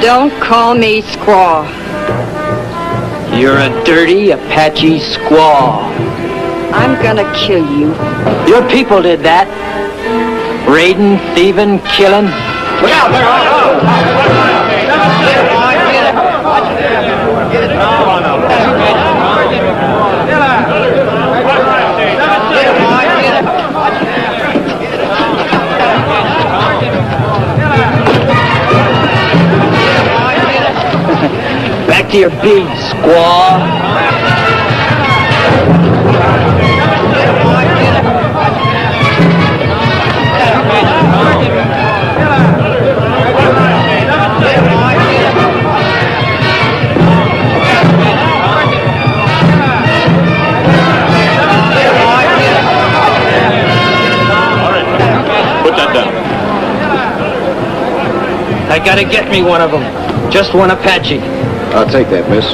Don't call me squaw. You're a dirty Apache squaw. I'm gonna kill you. Your people did that. Raiding, thieving, killing. Look out! Back to your beads, squaw. I gotta get me one of them. Just one Apache. I'll take that, miss.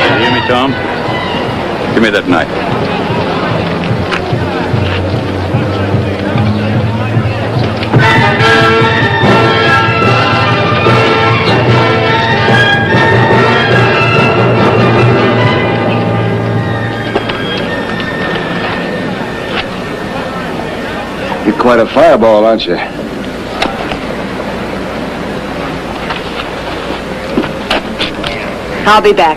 You hear me, Tom? Give me that knife. You're quite a fireball, aren't you? I'll be back.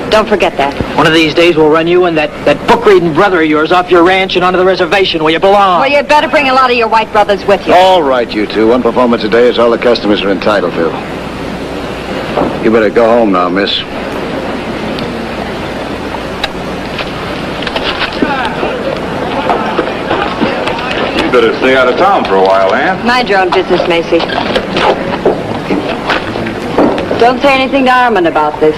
Don't forget that. One of these days we'll run you and that book-reading brother of yours off your ranch and onto the reservation where you belong. Well, you better bring a lot of your white brothers with you. All right, you two. One performance a day is all the customers are entitled to. You better go home now, miss. You better stay out of town for a while, Ann. Mind your own business, Macy. Don't say anything to Armand about this.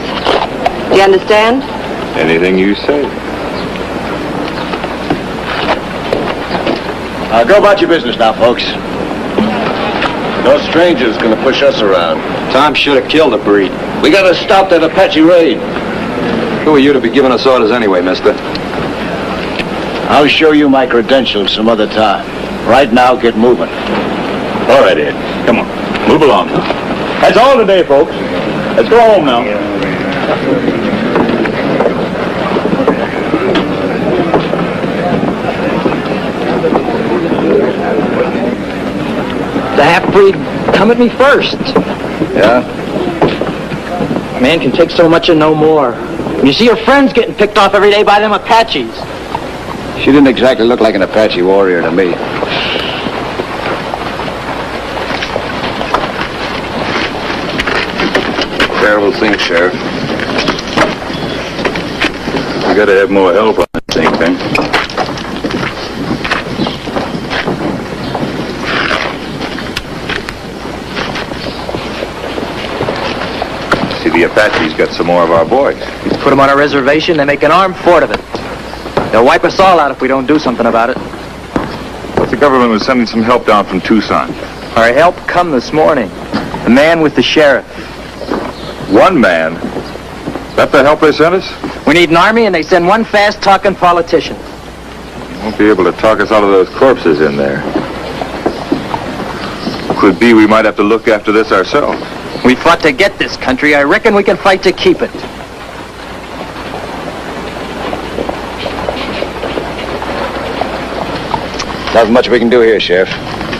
Do you understand? Anything you say. Go about your business now, folks. No stranger's gonna push us around. Tom should have killed the breed. We gotta stop that Apache raid. Who are you to be giving us orders anyway, mister? I'll show you my credentials some other time. Right now, get moving. All right, Ed. Come on. Move along now. That's all today, folks. Let's go home now. The half-breed come at me first. Yeah? A man can take so much and no more. You see your friends getting picked off every day by them Apaches. She didn't exactly look like an Apache warrior to me. Terrible thing, Sheriff. We gotta have more help on this thing, Ben. See, the Apache's got some more of our boys. You put them on a reservation, they make an armed fort of it. They'll wipe us all out if we don't do something about it. But the government was sending some help down from Tucson. Our help come this morning. The man with the sheriff. One man? That the help they sent us? We need an army, and they send one fast-talking politician. Won't be able to talk us out of those corpses in there. Could be we might have to look after this ourselves. We fought to get this country. I reckon we can fight to keep it. Not much we can do here, Sheriff.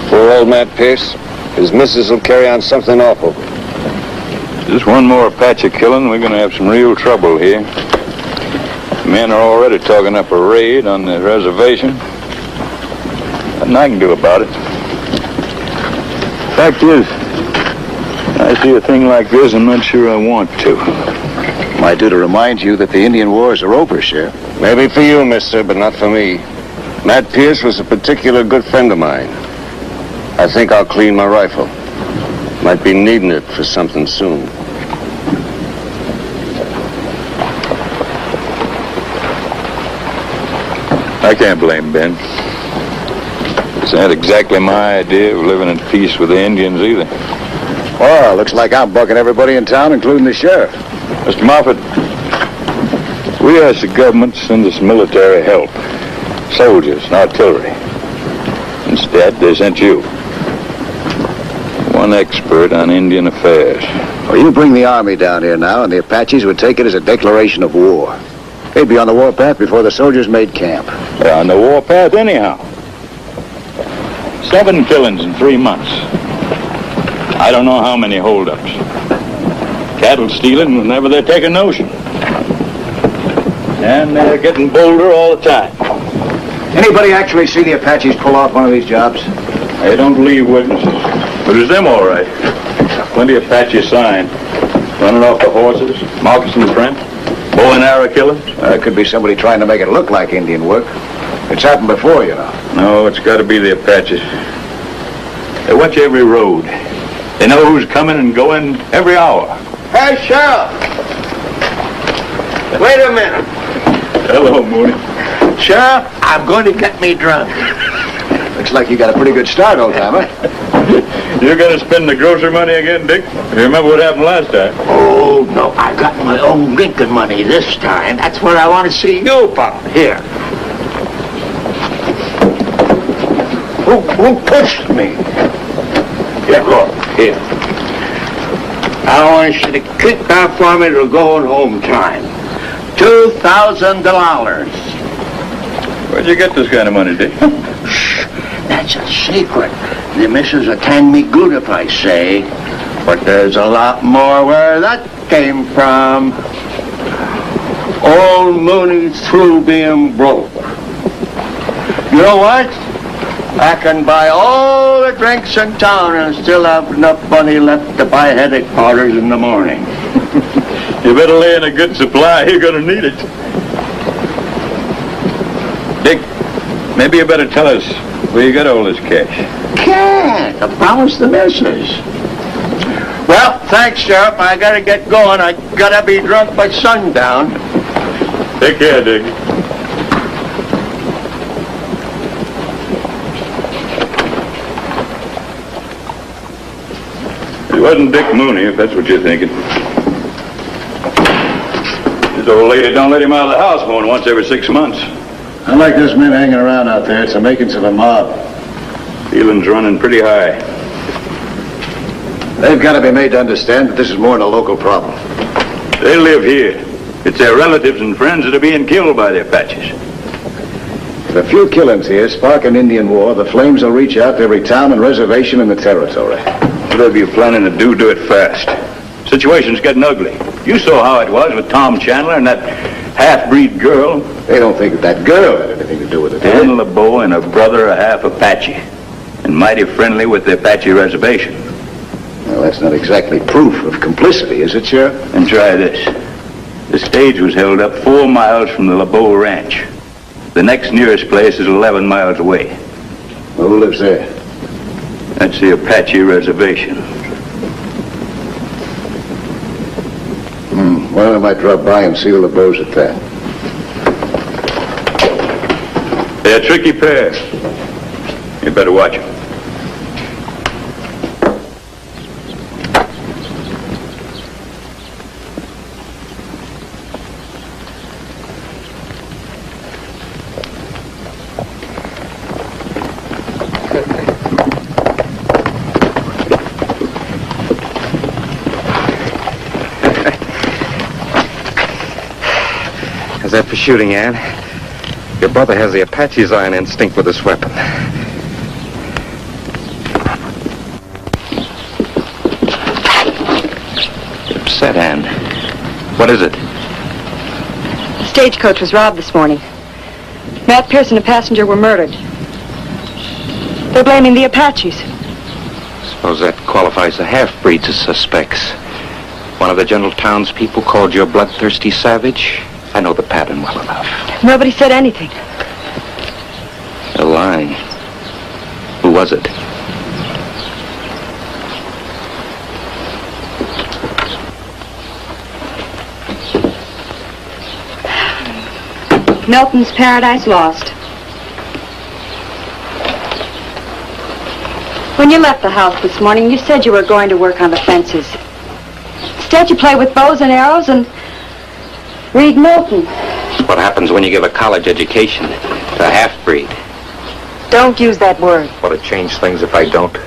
Poor old Matt Pierce. His missus will carry on something awful. Just one more Apache killing, we're going to have some real trouble here. Men are already talking up a raid on the reservation. Nothing I can do about it. Fact is, I see a thing like this, I'm not sure I want to. Might do to remind you that the Indian wars are over, Sheriff. Maybe for you, mister, but not for me. Matt Pierce was a particular good friend of mine. I think I'll clean my rifle. Might be needing it for something soon. I can't blame Ben. It's not exactly my idea of living in peace with the Indians either. Well, looks like I'm bucking everybody in town, including the sheriff. Mr. Moffett, we asked the government to send us military help. Soldiers and artillery. Instead, they sent you. One expert on Indian affairs. Well, you bring the army down here now, and the Apaches would take it as a declaration of war. They'd be on the warpath before the soldiers made camp. They're on the warpath anyhow. 7 killings in 3 months. I don't know how many holdups. Cattle stealing whenever they take a notion. And they're getting bolder all the time. Anybody actually see the Apaches pull off one of these jobs? They don't leave witnesses. But it's them all right. Plenty of Apache sign. Running off the horses, moccasin print, bow and arrow killing. It could be somebody trying to make it look like Indian work. It's happened before, you know. No, it's got to be the Apaches. They watch every road. They know who's coming and going every hour. Hey, Sheriff! Wait a minute. Hello, Mooney. Sheriff, I'm going to get me drunk. Looks like you got a pretty good start, old timer. You're going to spend the grocery money again, Dick? You remember what happened last time? Oh, no, I got my own drinking money this time. That's what I want to see you about. Here. Who pushed me? Here, look. Here. I want you to kick that for me to going home time. $2,000. Where'd you get this kind of money, Dick? Shh, that's a secret. The missus will tend me good if I say. But there's a lot more where that came from. Old Mooney's through being broke. You know what? I can buy all the drinks in town and still have enough money left to buy headache powders in the morning. You better lay in a good supply. You're going to need it. Dick, maybe you better tell us where you got all this cash. Can't. I promised the missus. Well, thanks, Sheriff. I gotta get going. I gotta be drunk by sundown. Take care, Dick. It wasn't Dick Mooney, if that's what you're thinking. This old lady don't let him out of the house more than once every 6 months. Unlike those men hanging around out there, it's the makings of a mob. Feeling's running pretty high. They've got to be made to understand that this is more than a local problem. They live here. It's their relatives and friends that are being killed by the Apaches. If a few killings here spark an Indian war, the flames will reach out to every town and reservation in the territory. Whatever you're planning to do it fast. Situation's getting ugly. You saw how it was with Tom Chandler and that half-breed girl. They don't think that girl had anything to do with it. Ann LeBeau and her brother are half Apache. And mighty friendly with the Apache reservation. Well, that's not exactly proof of complicity, is it, Sheriff? And try this. The stage was held up 4 miles from the LeBeau Ranch. The next nearest place is 11 miles away. Well, who lives there? That's the Apache reservation. Well, I might drop by and see the LeBeau's at that. They're a tricky pair. You better watch them. How's that for shooting, Ann? Your brother has the Apache's iron instinct with this weapon. You're upset, Ann. What is it? The stagecoach was robbed this morning. Matt Pierce and a passenger were murdered. They're blaming the Apaches. Suppose that qualifies the half-breeds as suspects. One of the gentle townspeople called you a bloodthirsty savage. I know the pattern well enough. Nobody said anything. They're lying. Who was it? Milton's Paradise Lost. When you left the house this morning, you said you were going to work on the fences. Instead, you play with bows and arrows and read Milton. It's what happens when you give a college education to a half-breed. Don't use that word. What'd it change things if I don't?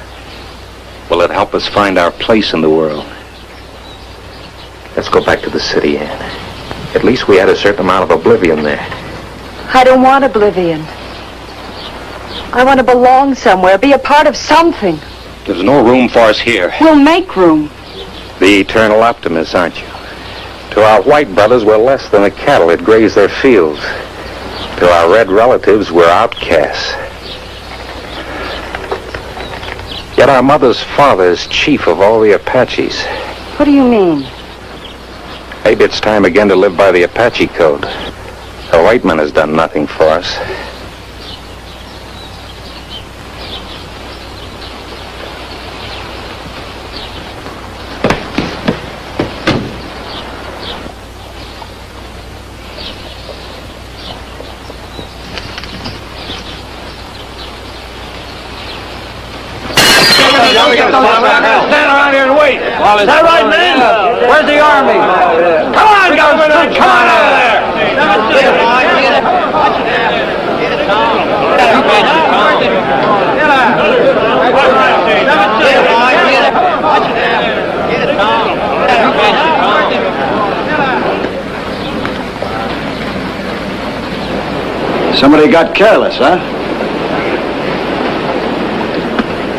Will it help us find our place in the world? Let's go back to the city, Ann. At least we had a certain amount of oblivion there. I don't want oblivion. I want to belong somewhere, be a part of something. There's no room for us here. We'll make room. The eternal optimist, aren't you? To our white brothers, we're less than the cattle that graze their fields. To our red relatives, we're outcasts. Yet our mother's father is chief of all the Apaches. What do you mean? Maybe it's time again to live by the Apache code. The white man has done nothing for us. Stand around here and wait. Is that right, man? Where's the army? Come on, Governor! Come on out of there! Somebody got careless, huh?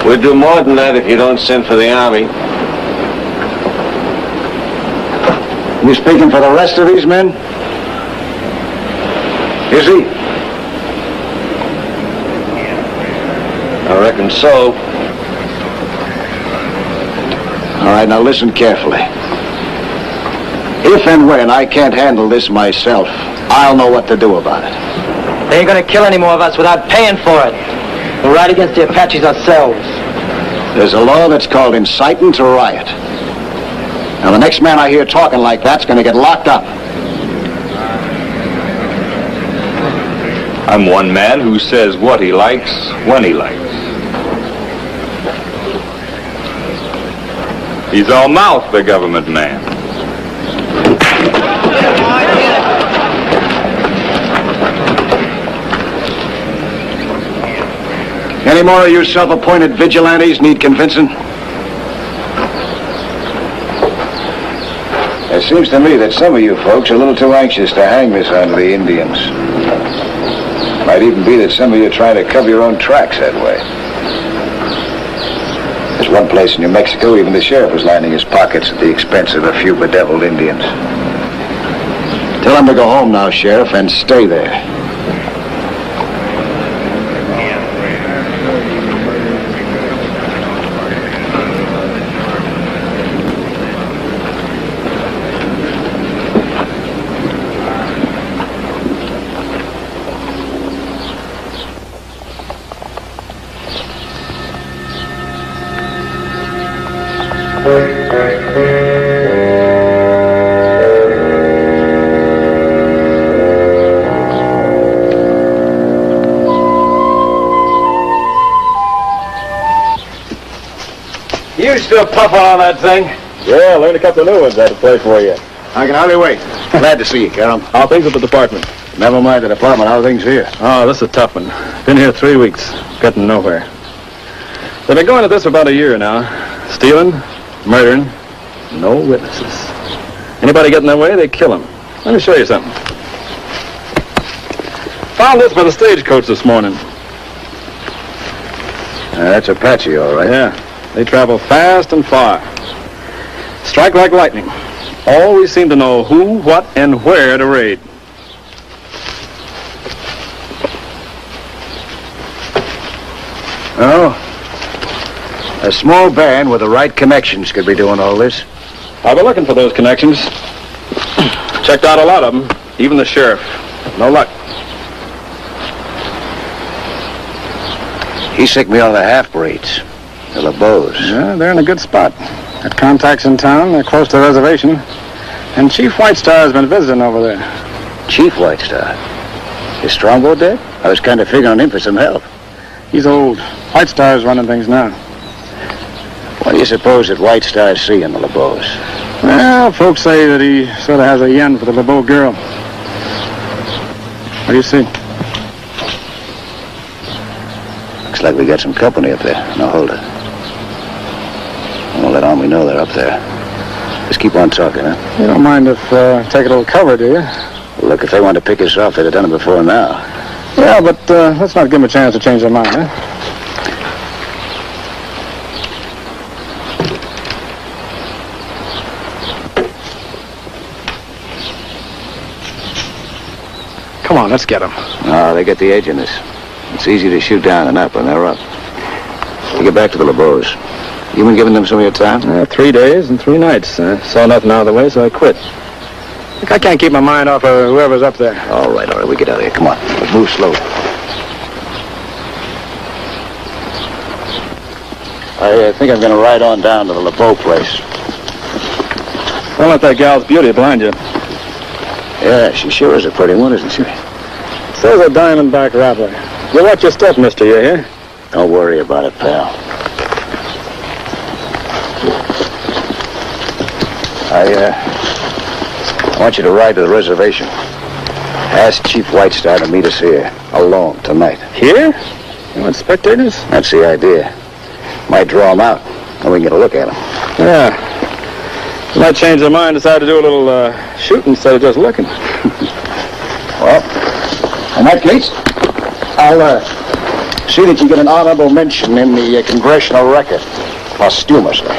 We'd do more than that if you don't send for the army. You speaking for the rest of these men? Is he? I reckon so. All right, now listen carefully. If and when I can't handle this myself, I'll know what to do about it. They ain't gonna kill any more of us without paying for it. We'll ride against the Apaches ourselves. There's a law that's called inciting to riot. Now, the next man I hear talking like that's gonna get locked up. I'm one man who says what he likes, when he likes. He's all mouth, the government man. Any more of you self-appointed vigilantes need convincing? It seems to me that some of you folks are a little too anxious to hang this on to the Indians. Might even be that some of you are trying to cover your own tracks that way. There's one place in New Mexico, even the sheriff was lining his pockets at the expense of a few bedeviled Indians. Tell him to go home now, Sheriff, and stay there. You still puffing on that thing? Yeah, I learned a couple of new ones I had to play for you. I can hardly wait. Glad to see you, Carol. How things at the department? Never mind the department. How are things here? Oh, this is a tough one. Been here 3 weeks. Getting nowhere. They've been going at this for about a year now. Stealing, murdering, no witnesses. Anybody get in their way, they kill them. Let me show you something. Found this by the stagecoach this morning. That's Apache, all right. Yeah, they travel fast and far. Strike like lightning. Always seem to know who, what, and where to raid. Oh, a small band with the right connections could be doing all this. I've been looking for those connections. Checked out a lot of them, even the sheriff. No luck. He sicked me on the half-breeds, the LeBeaus. Yeah, they're in a good spot. Got contacts in town, they're close to the reservation. And Chief Whitestar has been visiting over there. Chief Whitestar? Is Strongbow dead? I was kind of figuring on him for some help. He's old. Whitestar's running things now. What do you suppose that Whitestar's seeing the LeBeaus? Well, folks say that he sort of has a yen for the LeBeau girl. What do you see? Looks like we got some company up there. Now hold it. on, we know they're up there. Just keep on talking, huh? You don't mind if take a little cover, do you? Look, if they wanted to pick us off, they'd have done it before now. Yeah, but let's not give them a chance to change their mind, huh? Come on, let's get them. No, they get the edge in us. It's easy to shoot down and up when they're up. We get back to the LeBeaus. You been giving them some of your time? 3 days and 3 nights. Saw nothing out of the way, so I quit. Look, I can't keep my mind off of whoever's up there. All right, we get out of here. Come on, let's move slow. I think I'm going to ride on down to the LeBeau place. Don't let that gal's beauty blind you. Yeah, she sure is a pretty one, isn't she? So's a diamondback rattler. You watch your step, mister, you hear? Don't worry about it, pal. I want you to ride to the reservation. Ask Chief Whitestar to meet us here, alone, tonight. Here? You want spectators? That's the idea. Might draw them out, and we can get a look at them. Yeah. You might change their mind, decide to do a little shooting instead of just looking. Well, in that case, I'll see that you get an honorable mention in the Congressional Record, posthumously.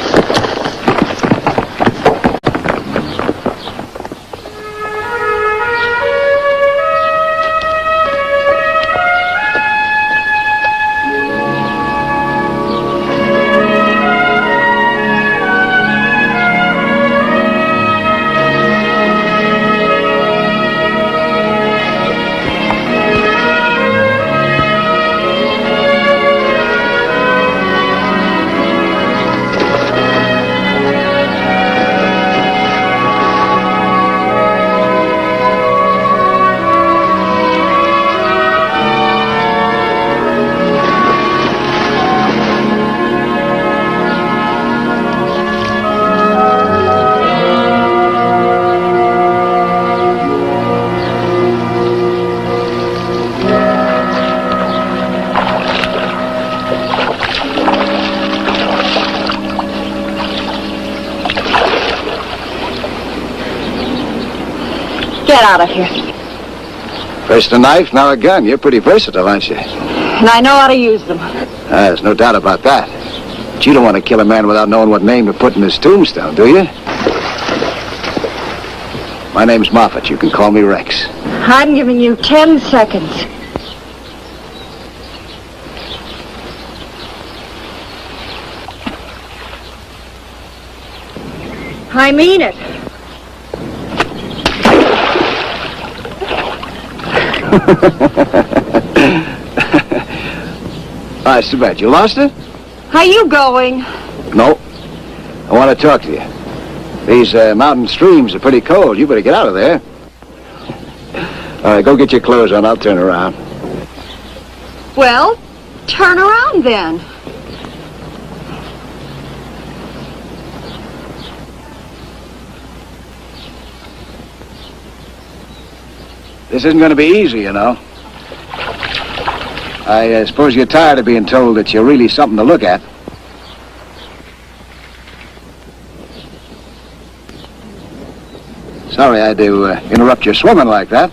Get out of here. First a knife, now a gun. You're pretty versatile, aren't you? And I know how to use them. There's no doubt about that. But you don't want to kill a man without knowing what name to put in his tombstone, do you? My name's Moffat. You can call me Rex. I'm giving you 10 seconds. I mean it. That's too bad. You lost it? Are you going? No. I want to talk to you. These mountain streams are pretty cold. You better get out of there. All right, go get your clothes on. I'll turn around. Well, turn around then. This isn't going to be easy, you know. I suppose you're tired of being told that you're really something to look at. Sorry I had to interrupt your swimming like that.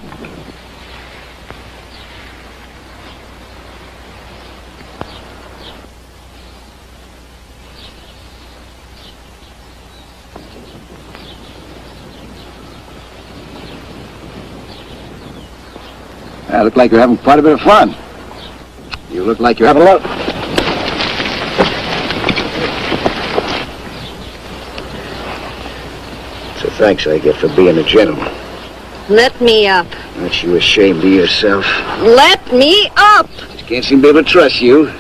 Look like you're having quite a bit of fun. You look like you're having a lot. So thanks I get for being a gentleman. Let me up. Aren't you ashamed of yourself? Let me up! Just can't seem to be able to trust you.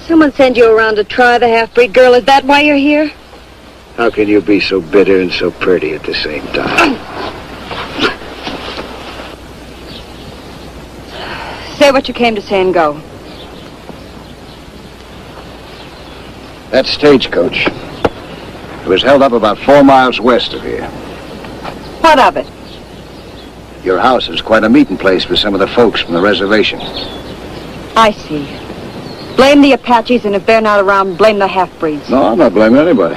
Someone send you around to try the half-breed girl. Is that why you're here? How can you be so bitter and so pretty at the same time? Say what you came to say and go. That stagecoach. It was held up about 4 miles west of here. What of it? Your house is quite a meeting place for some of the folks from the reservation. I see. Blame the Apaches, and if they're not around, blame the half-breeds. No, I'm not blaming anybody.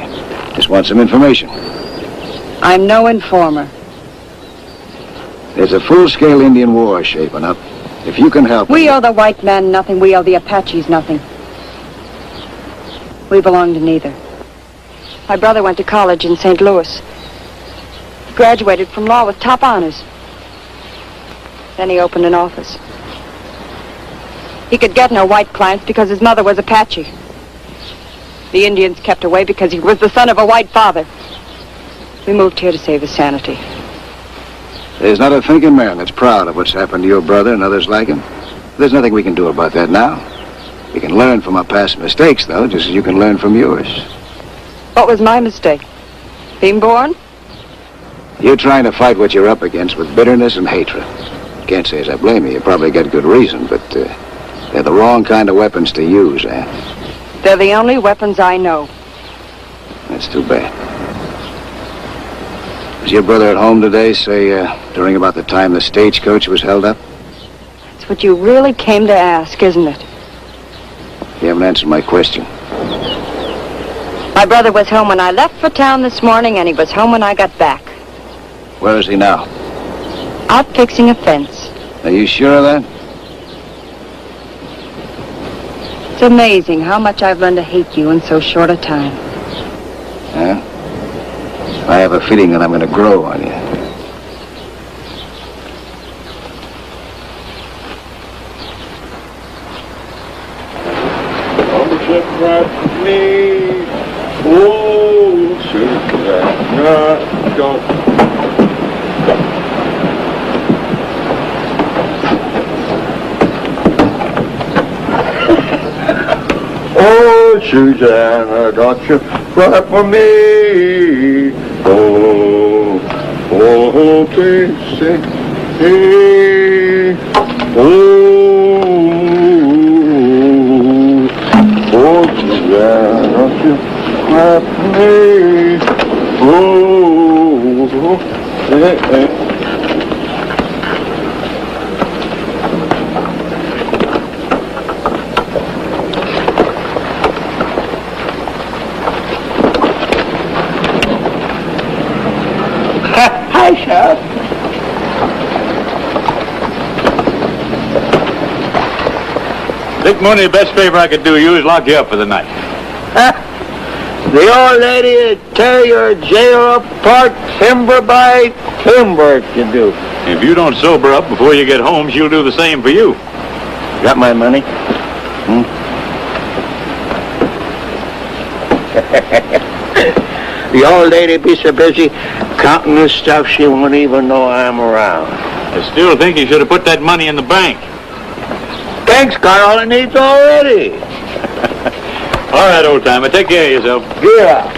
Just want some information. I'm no informer. There's a full-scale Indian war shaping up. If you can help... We owe the white man nothing. We owe the Apaches nothing. We belong to neither. My brother went to college in St. Louis. Graduated from law with top honors. Then he opened an office. He could get no white clients because his mother was Apache. The Indians kept away because he was the son of a white father. We moved here to save his sanity. There's not a thinking man that's proud of what's happened to your brother and others like him. There's nothing we can do about that now. We can learn from our past mistakes, though, just as you can learn from yours. What was my mistake? Being born? You're trying to fight what you're up against with bitterness and hatred. Can't say as I blame you. You probably got good reason, but they're the wrong kind of weapons to use, They're the only weapons I know. That's too bad. Was your brother at home today, say, during about the time the stagecoach was held up? That's what you really came to ask, isn't it? You haven't answered my question. My brother was home when I left for town this morning, and he was home when I got back. Where is he now? Out fixing a fence. Are you sure of that? It's amazing how much I've learned to hate you in so short a time. Yeah? I have a feeling that I'm going to grow on you. Oh, Susanna, don't you cry for me. Oh, oh, please say, hey, oh, Susanna, don't you cry for me. Oh, hey, hey. Hi, Sheriff. Dick Mooney, the best favor I could do you is lock you up for the night. The old lady will tear your jail apart timber by timber to do. If you don't sober up before you get home, she'll do the same for you. Got my money? The old lady be so busy counting this stuff she won't even know I'm around. I still think you should have put that money in the bank. Bank's got all it needs already. All right, old timer, take care of yourself. Yeah.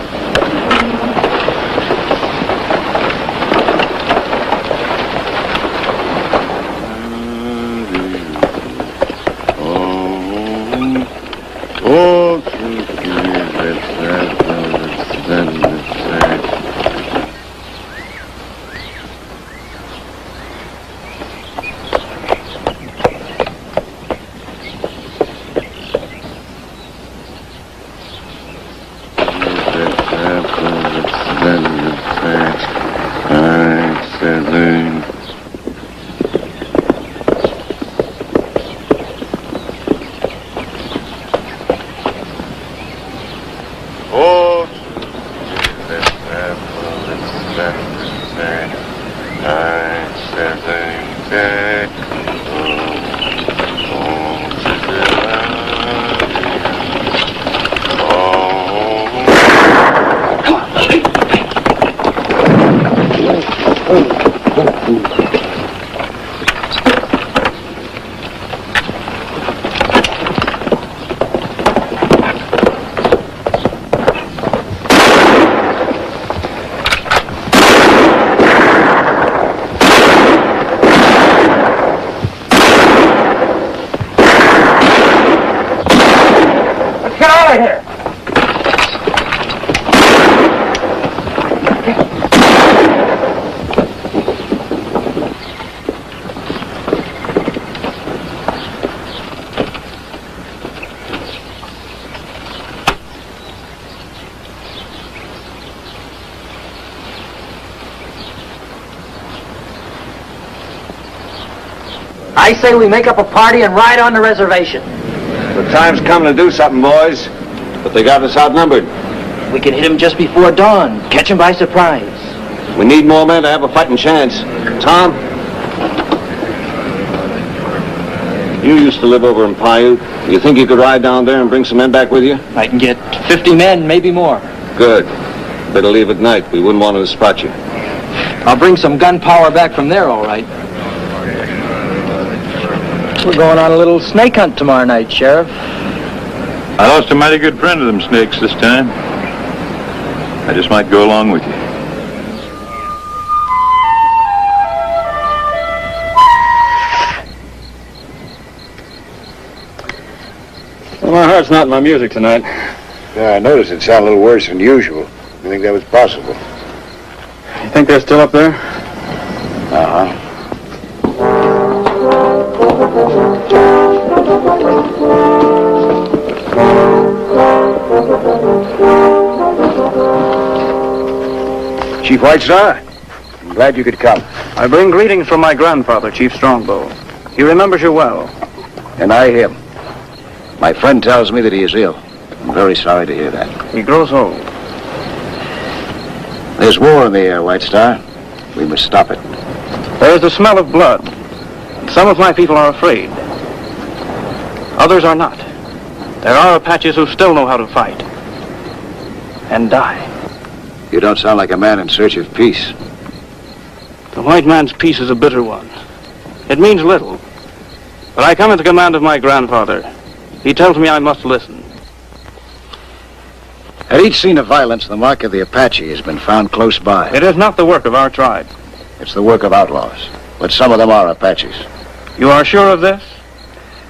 I say we make up a party and ride on the reservation. The time's coming to do something, boys. But they got us outnumbered. We can hit him just before dawn, catch him by surprise. We need more men to have a fighting chance. Tom? You used to live over in Paiute. You think you could ride down there and bring some men back with you? I can get 50 men, maybe more. Good. Better leave at night. We wouldn't want to spot you. I'll bring some gunpowder back from there, all right. We're going on a little snake hunt tomorrow night, Sheriff. I lost a mighty good friend of them snakes this time. I just might go along with you. Well, my heart's not in my music tonight. Yeah, I noticed it sounded a little worse than usual. You think that was possible? You think they're still up there? Uh-huh. Chief White Star, I'm glad you could come. I bring greetings from my grandfather, Chief Strongbow. He remembers you well. And I him. My friend tells me that he is ill. I'm very sorry to hear that. He grows old. There's war in the air, White Star. We must stop it. There is the smell of blood. Some of my people are afraid. Others are not. There are Apaches who still know how to fight. And die. You don't sound like a man in search of peace. The white man's peace is a bitter one. It means little. But I come at the command of my grandfather. He tells me I must listen. At each scene of violence, the mark of the Apache has been found close by. It is not the work of our tribe. It's the work of outlaws. But some of them are Apaches. You are sure of this?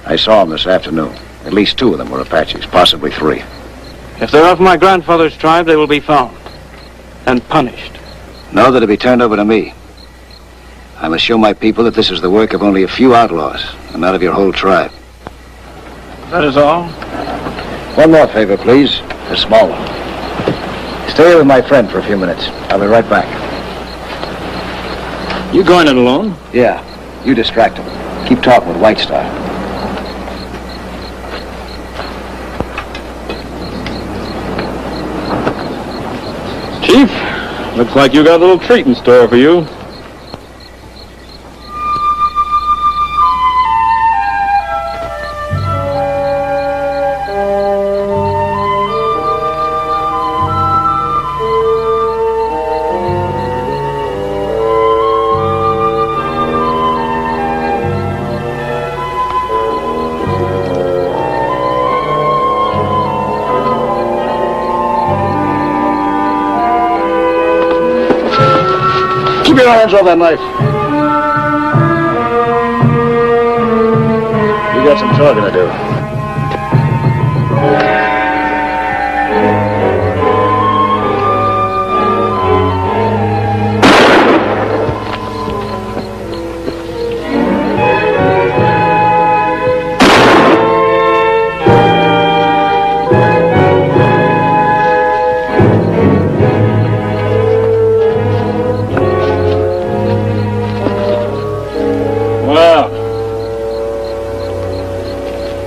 I saw them this afternoon. At least 2 of them were Apaches, possibly 3. If they're of my grandfather's tribe, they will be found. And punished. Know that to be turned over to me. I must show my people that this is the work of only a few outlaws, and not of your whole tribe. That is all? One more favor, please. A small one. Stay here with my friend for a few minutes. I'll be right back. You going it alone? Yeah, you distract him. Keep talking with White Star. Chief, looks like you got a little treat in store for you. Keep your hands off that knife. You got some talking to do.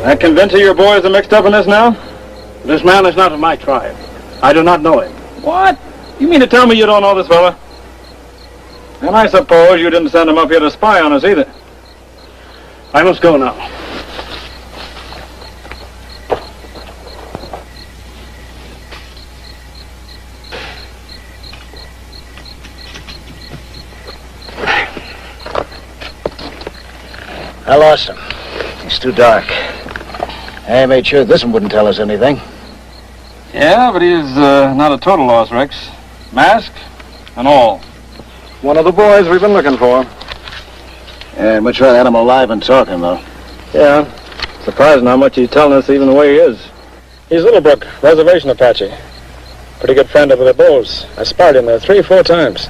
That convinced your boys are mixed up in this now? This man is not of my tribe. I do not know him. What? You mean to tell me you don't know this fella? And I suppose you didn't send him up here to spy on us either. I must go now. I lost him. It's too dark. I made sure this one wouldn't tell us anything. Yeah, but he's not a total loss, Rex. Mask and all. One of the boys we've been looking for. Yeah, much rather had him alive and talking, though. Yeah. Surprising how much he's telling us even the way he is. He's Little Brook, reservation Apache. Pretty good friend of the Bulls. I sparred him there 3 or 4 times.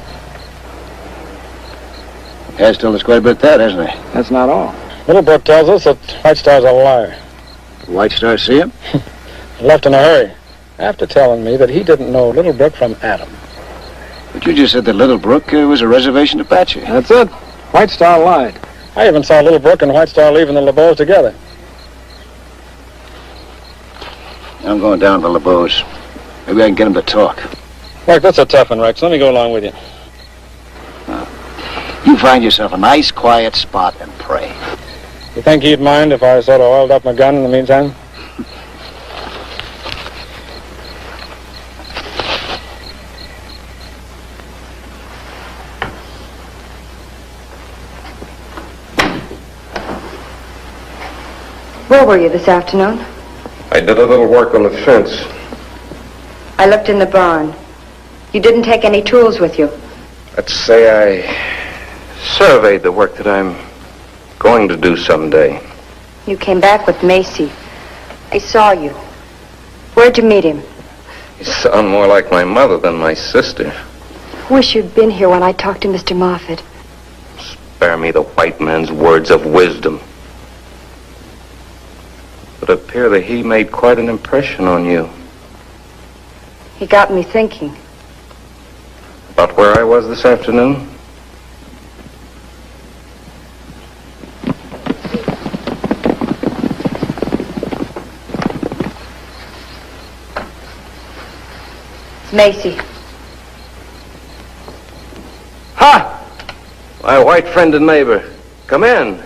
He has told us quite a bit of that, hasn't he? That's not all. Little Brook tells us that White Star's a liar. White Star see him? Left in a hurry. After telling me that he didn't know Little Brook from Adam. But you just said that Little Brook was a reservation Apache. That's it. White Star lied. I even saw Little Brook and White Star leaving the LeBeaus together. I'm going down to LeBeau's. Maybe I can get him to talk. Look, that's a tough one, Rex. Let me go along with you. You find yourself a nice, quiet spot and pray. You think he'd mind if I sort of oiled up my gun in the meantime? Where were you this afternoon? I did a little work on the fence. I looked in the barn. You didn't take any tools with you. Let's say I surveyed the work that I'm going to do someday. You came back with Macy. I saw you. Where'd you meet him? You sound more like my mother than my sister. Wish you'd been here when I talked to Mr. Moffat. Spare me the white man's words of wisdom. It would appear that he made quite an impression on you. He got me thinking. About where I was this afternoon? Macy. Ha! My white friend and neighbor. Come in.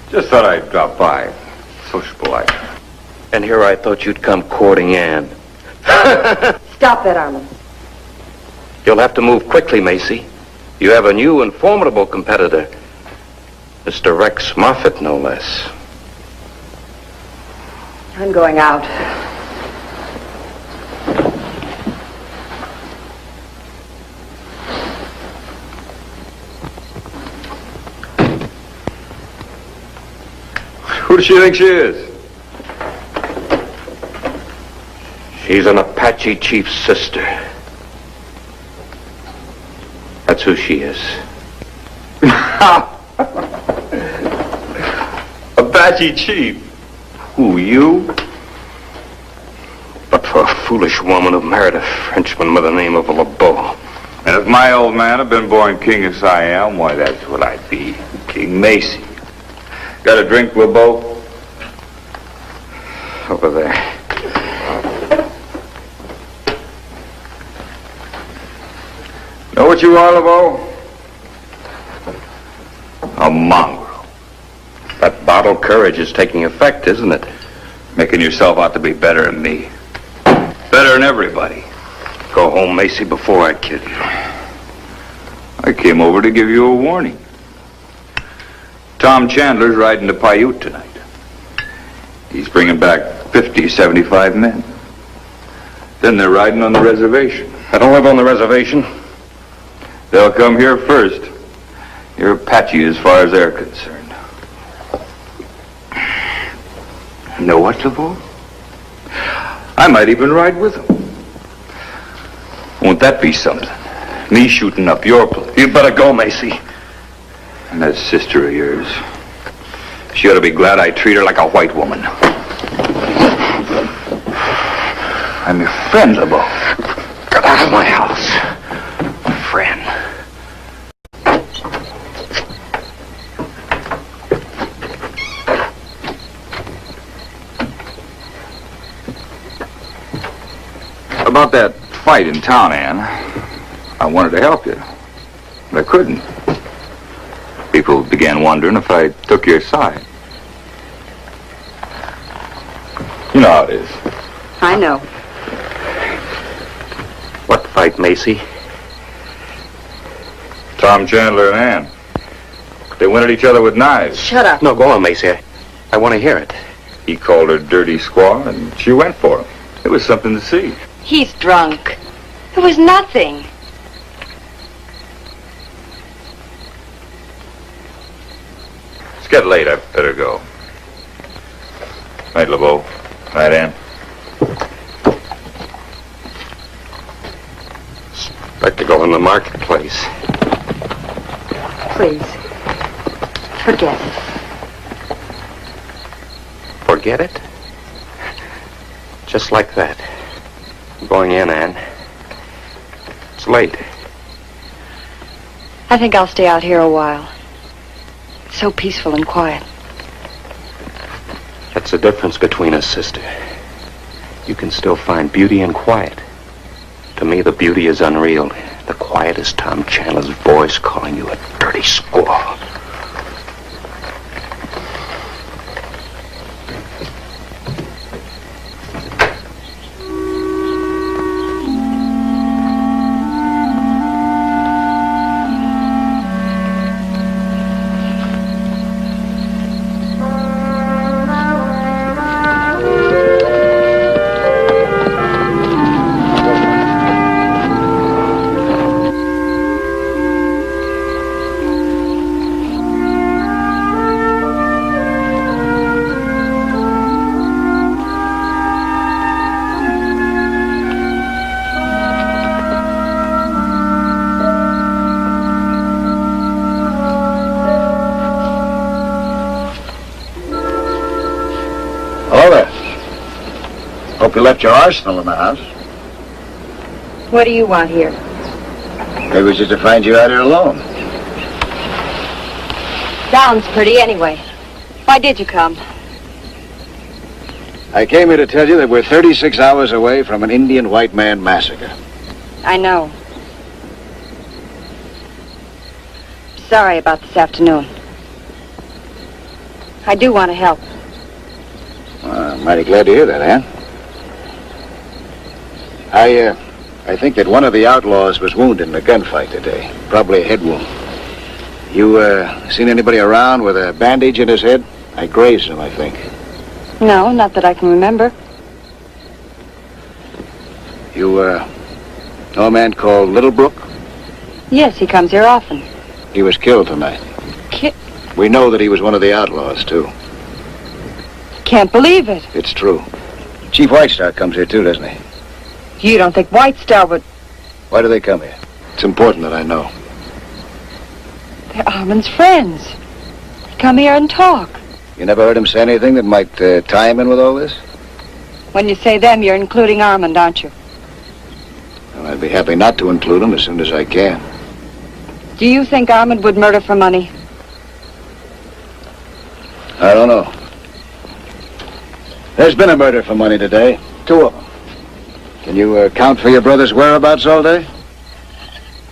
Just thought I'd drop by. Sociable like. And here I thought you'd come courting Anne. Stop that, Armand. You'll have to move quickly, Macy. You have a new and formidable competitor. Mr. Rex Moffat, no less. I'm going out. Who does she think she is? She's an Apache chief's sister. That's who she is. Apache chief? Who, you? But for a foolish woman who married a Frenchman by the name of LeBeau. And if my old man had been born King as I am, why, that's what I'd be. King Macy. Got a drink, LeBeau? Over there. Know what you are, LeBeau? A mongrel. That bottled courage is taking effect, isn't it? Making yourself out to be better than me. Better than everybody. Go home, Macy, before I kill you. I came over to give you a warning. Tom Chandler's riding to Paiute tonight. He's bringing back 50, 75 men. Then they're riding on the reservation. I don't live on the reservation. They'll come here first. You're Apache as far as they're concerned. You know what, LeBeau? I might even ride with them. Won't that be something? Me shooting up your place. You'd better go, Macy. And that sister of yours, she ought to be glad I treat her like a white woman. I'm your friend, LeBeau. Get out of my house. My friend. About that fight in town, Ann, I wanted to help you, but I couldn't. People began wondering if I took your side. You know how it is. I know. What fight, Macy? Tom Chandler and Ann. They went at each other with knives. Shut up. No, go on, Macy. I want to hear it. He called her dirty squaw, and she went for him. It was something to see. He's drunk. It was nothing. It's getting late. I better go. Night, LeBeau. Night, Ann. Like to go in the marketplace. Please. Forget it. Forget it? Just like that. I'm going in, Ann. It's late. I think I'll stay out here a while. It's so peaceful and quiet. That's the difference between us, sister. You can still find beauty in quiet. To me, the beauty is unreal. The quiet is Tom Chandler's voice calling you a dirty squaw. Hope you left your arsenal in the house. What do you want here? Maybe it's just to find you out here alone. Sounds pretty anyway. Why did you come? I came here to tell you that we're 36 hours away from an Indian white man massacre. I know. Sorry about this afternoon. I do want to help. I'm mighty glad to hear that, Ann. I think that one of the outlaws was wounded in a gunfight today. Probably a head wound. You, seen anybody around with a bandage in his head? I grazed him, I think. No, not that I can remember. You, know a man called Littlebrook? Yes, he comes here often. He was killed tonight. We know that he was one of the outlaws, too. Can't believe it. It's true. Chief Whitestar comes here, too, doesn't he? You don't think White Star would... Why do they come here? It's important that I know. They're Armand's friends. They come here and talk. You never heard him say anything that might tie him in with all this? When you say them, you're including Armand, aren't you? Well, I'd be happy not to include him as soon as I can. Do you think Armand would murder for money? I don't know. There's been a murder for money today. 2 of them. Can you account for your brother's whereabouts all day?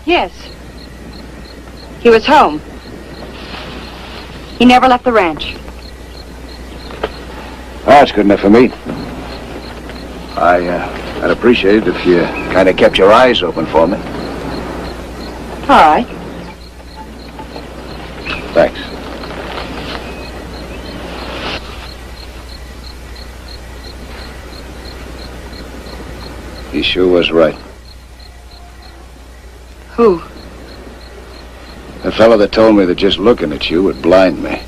Yes. He was home. He never left the ranch. Oh, that's good enough for me. I'd appreciate it if you kind of kept your eyes open for me. All right. Thanks. He sure was right. Who? The fellow that told me that just looking at you would blind me.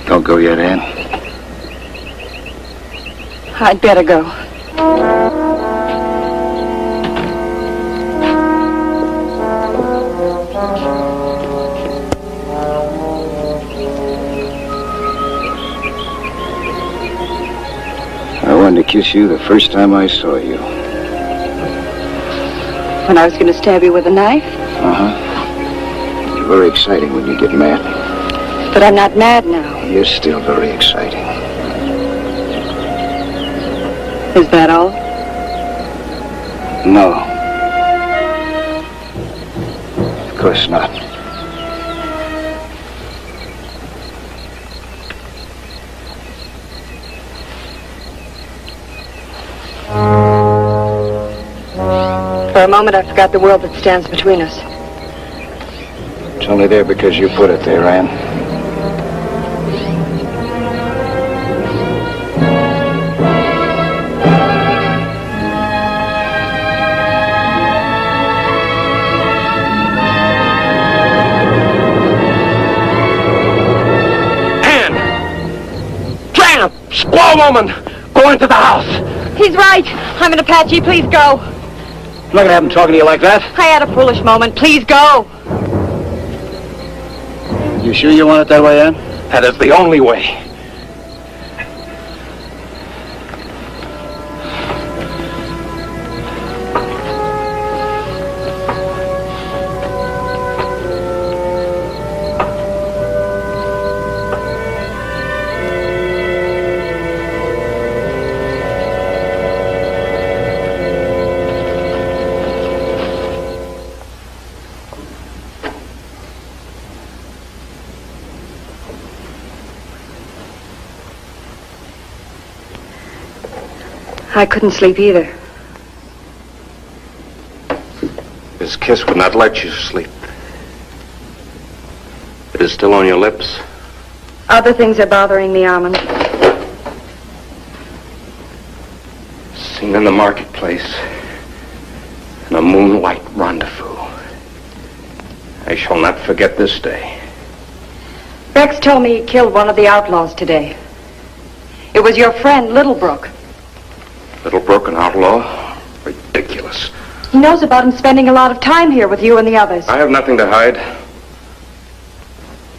Don't go yet, Ann. I'd better go. I wanted to kiss you the first time I saw you. When I was going to stab you with a knife? Uh-huh. You're very exciting when you get mad. But I'm not mad now. You're still very exciting. Is that all? No. Of course not. For a moment, I forgot the world that stands between us. It's only there because you put it there, Ann. Tramp! Squaw woman! Go into the house! He's right. I'm an Apache. Please go. I'm not gonna have him talking to you like that. I had a foolish moment. Please go. You sure you want it that way, Ann? That is the only way. I couldn't sleep either. His kiss would not let you sleep. It is still on your lips. Other things are bothering me, Armand. Seen in the marketplace. In a moonlight rendezvous. I shall not forget this day. Rex told me he killed one of the outlaws today. It was your friend, Littlebrook. Littlebrook, an outlaw? Ridiculous. He knows about him spending a lot of time here with you and the others. I have nothing to hide.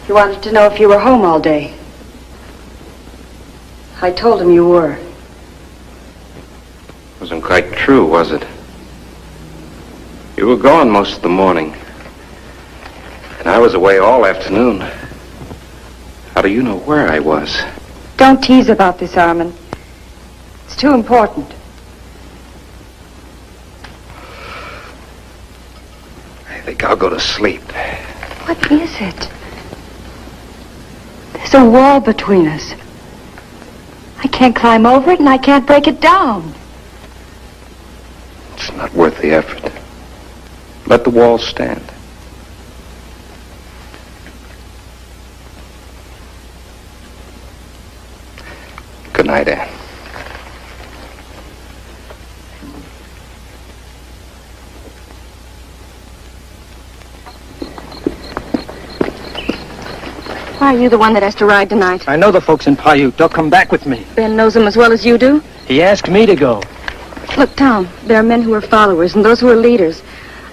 He wanted to know if you were home all day. I told him you were. Wasn't quite true, was it? You were gone most of the morning. And I was away all afternoon. How do you know where I was? Don't tease about this, Armand. It's too important. I think I'll go to sleep. What is it? There's a wall between us. I can't climb over it and I can't break it down. It's not worth the effort. Let the wall stand. Good night, Anne. Why are you the one that has to ride tonight? I know the folks in Paiute. They'll come back with me. Ben knows them as well as you do? He asked me to go. Look, Tom, there are men who are followers and those who are leaders.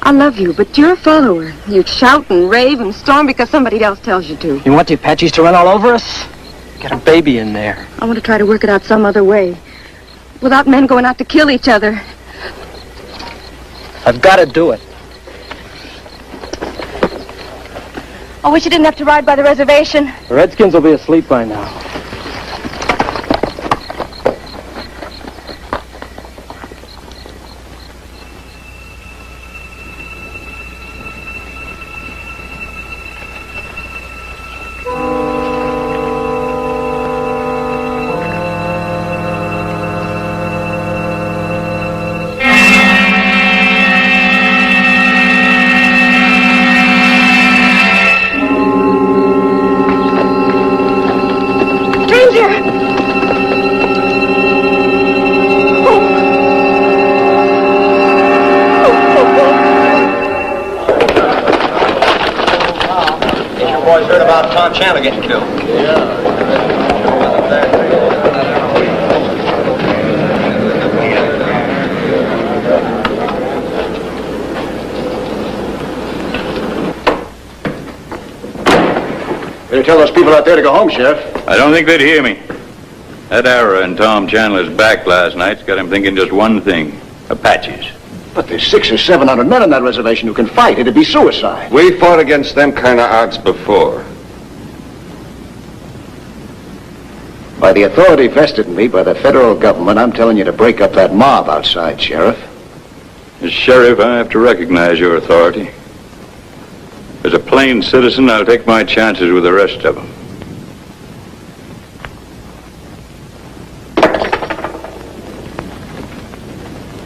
I love you, but you're a follower. You'd shout and rave and storm because somebody else tells you to. You want the Apaches to run all over us? Get a baby in there. I want to try to work it out some other way. Without men going out to kill each other. I've got to do it. I wish you didn't have to ride by the reservation. The Redskins will be asleep by now. Chandler getting killed. Better tell those people out there to go home, Sheriff. I don't think they'd hear me. That arrow in Tom Chandler's back last night's got him thinking just one thing. Apaches. But there's 600 or 700 men on that reservation who can fight. It'd be suicide. We fought against them kind of odds before. By the authority vested in me by the federal government, I'm telling you to break up that mob outside, Sheriff. As sheriff, I have to recognize your authority. As a plain citizen, I'll take my chances with the rest of them.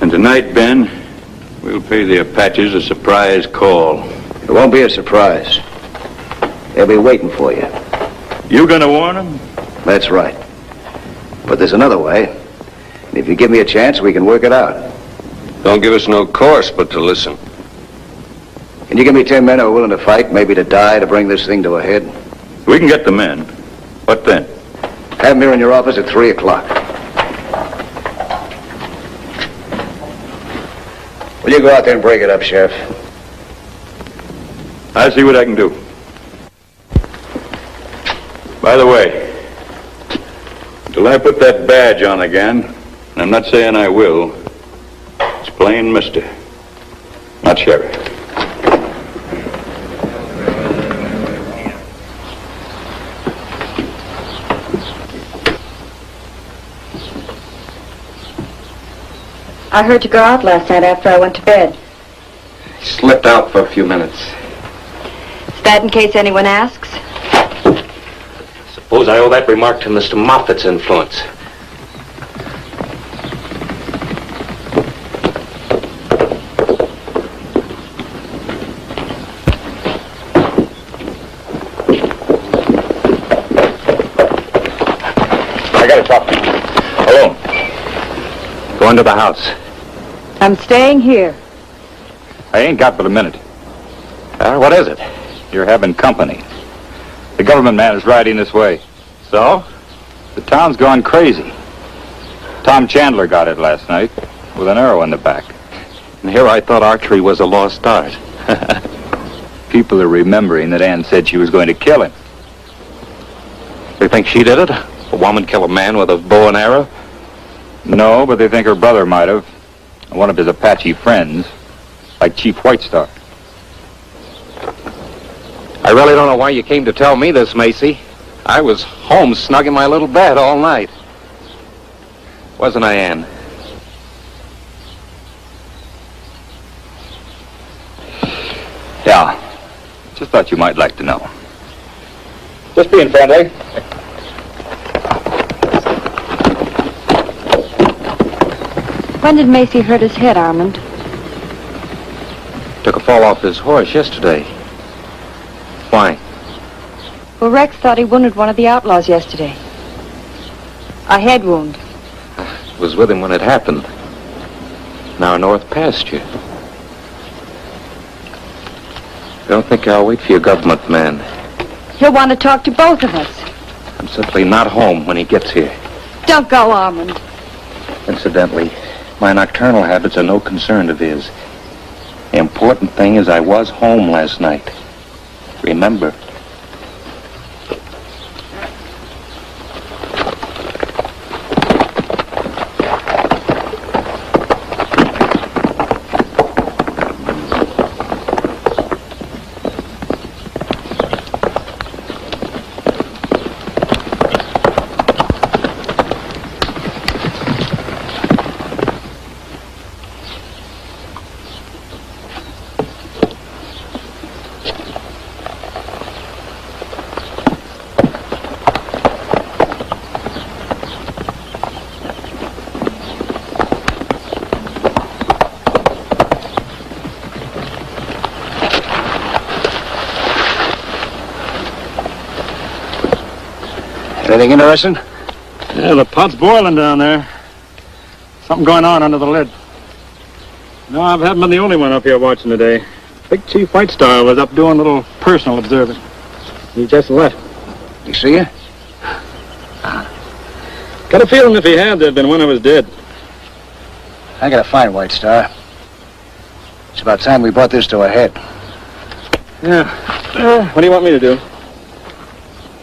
And tonight, Ben, we'll pay the Apaches a surprise call. It won't be a surprise. They'll be waiting for you. You gonna warn them? That's right. But there's another way. And if you give me a chance, we can work it out. Don't give us no course but to listen. Can you give me 10 men who are willing to fight, maybe to die, to bring this thing to a head? We can get the men. What then? Have them here in your office at 3 o'clock. Will you go out there and break it up, Sheriff? I'll see what I can do. By the way, till I put that badge on again, and I'm not saying I will, it's plain Mister, not Sheriff. I heard you go out last night after I went to bed. I slipped out for a few minutes. Is that in case anyone asks? Suppose I owe that remark to Mr. Moffat's influence. I gotta talk to you. Alone. Go into the house. I'm staying here. I ain't got but a minute. What is it? You're having company. The government man is riding this way. So? The town's gone crazy. Tom Chandler got it last night with an arrow in the back. And here I thought archery was a lost art. People are remembering that Ann said she was going to kill him. They think she did it? A woman kill a man with a bow and arrow? No, but they think her brother might have. One of his Apache friends, like Chief White Star. I really don't know why you came to tell me this, Macy. I was home snug in my little bed all night. Wasn't I, Ann? Yeah. Just thought you might like to know. Just being friendly. When did Macy hurt his head, Armand? Took a fall off his horse yesterday. Why? Well, Rex thought he wounded one of the outlaws yesterday. A head wound. I was with him when it happened. Now north pasture. I don't think I'll wait for your government man. He'll want to talk to both of us. I'm simply not home when he gets here. Don't go, Armand. Incidentally, my nocturnal habits are no concern of his. The important thing is I was home last night. Remember. Anything interesting? Yeah, the pot's boiling down there. Something going on under the lid. No, I haven't been the only one up here watching today. Big Chief White Star was up doing a little personal observing. He just left. You see her? Got a feeling if he had, there'd been one of us dead. I gotta find White Star. It's about time we brought this to a head. Yeah. What do you want me to do?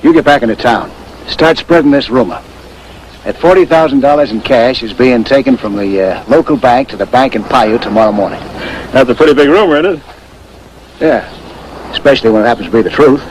You get back into town. Start spreading this rumor. That $40,000 in cash is being taken from the local bank to the bank in Paiute tomorrow morning. That's a pretty big rumor, isn't it? Yeah, especially when it happens to be the truth.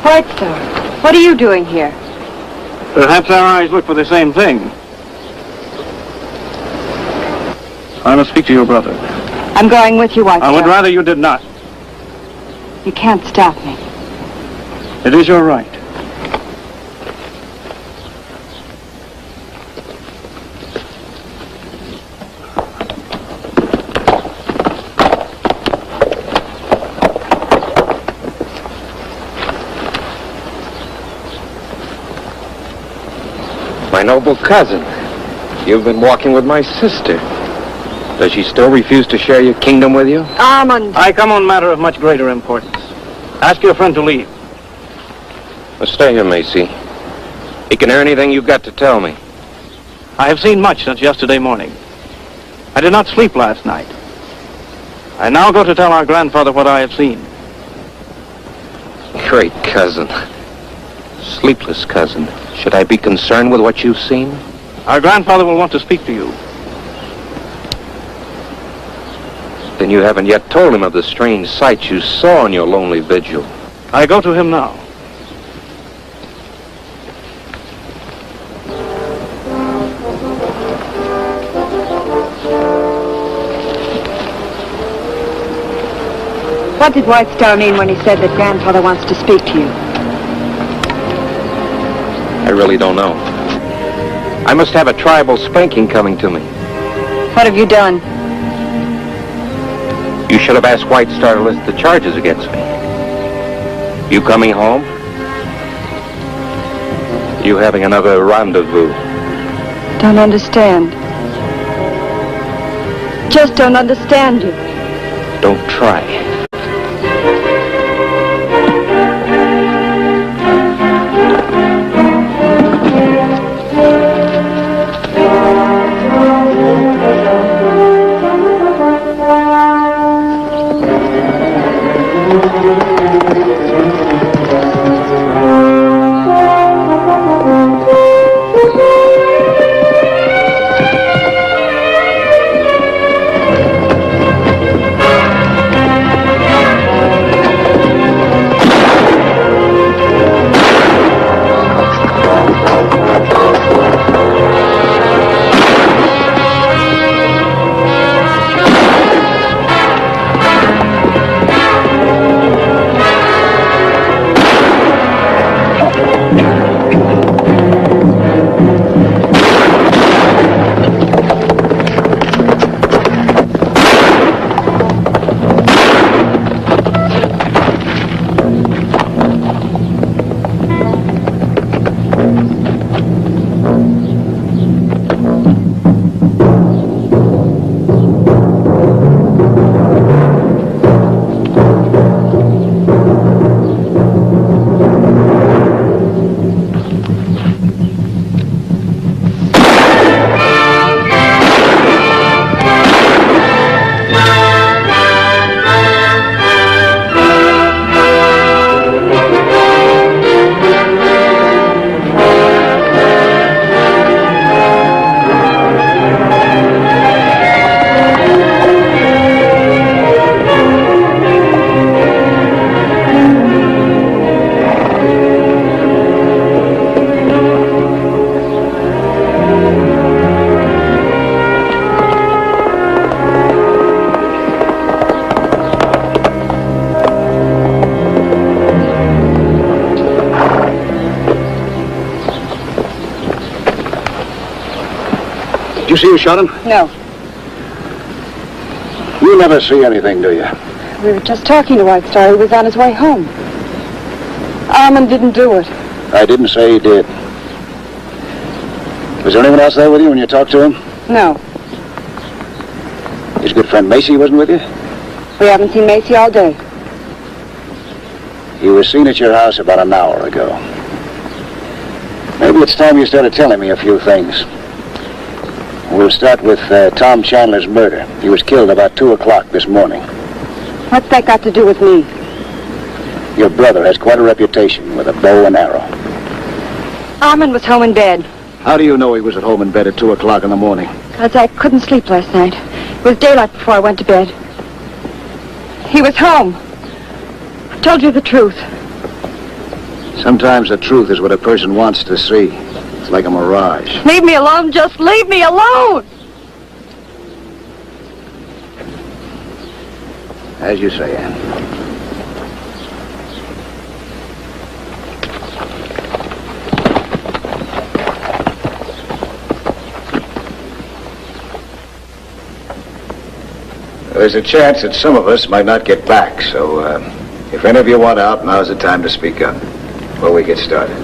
White Star, what are you doing here? Perhaps our eyes look for the same thing. I must speak to your brother. I'm going with you, White Star. I would rather you did not. You can't stop me. It is your right. My noble cousin, you've been walking with my sister. Does she still refuse to share your kingdom with you? Armand! I come on matter of much greater importance. Ask your friend to leave. Well, stay here, Macy. He can hear anything you've got to tell me. I have seen much since yesterday morning. I did not sleep last night. I now go to tell our grandfather what I have seen. Great cousin. Sleepless cousin. Should I be concerned with what you've seen? Our grandfather will want to speak to you. Then you haven't yet told him of the strange sights you saw on your lonely vigil. I go to him now. What did White Star mean when he said that Grandfather wants to speak to you? I really don't know. I must have a tribal spanking coming to me. What have you done? You should have asked White Star to list the charges against me. You coming home? You having another rendezvous? Don't understand. Just don't understand you. Don't try. Did you see who shot him? No. You never see anything, do you? We were just talking to White Star. He was on his way home. Armand didn't do it. I didn't say he did. Was there anyone else there with you when you talked to him? No. His good friend Macy wasn't with you? We haven't seen Macy all day. He was seen at your house about an hour ago. Maybe it's time you started telling me a few things. We'll start with Tom Chandler's murder. He was killed about 2 o'clock this morning. What's that got to do with me? Your brother has quite a reputation with a bow and arrow. Armand was home in bed. How do you know he was at home in bed at 2 o'clock in the morning? Because I couldn't sleep last night. It was daylight before I went to bed. He was home. I told you the truth. Sometimes the truth is what a person wants to see. It's like a mirage. Leave me alone. Just leave me alone. As you say, Anne. There's a chance that some of us might not get back, so if any of you want out, now's the time to speak up before we get started.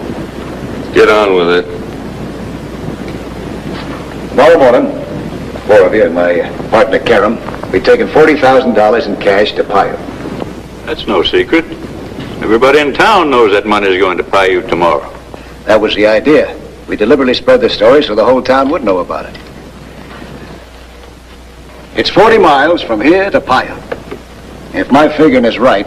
Get on with it. Tomorrow morning, 4 of you and my partner, Karam, we're taking $40,000 in cash to Paiute. That's no secret. Everybody in town knows that money's going to Paiute tomorrow. That was the idea. We deliberately spread the story so the whole town would know about it. It's 40 miles from here to Paiute. If my figuring is right,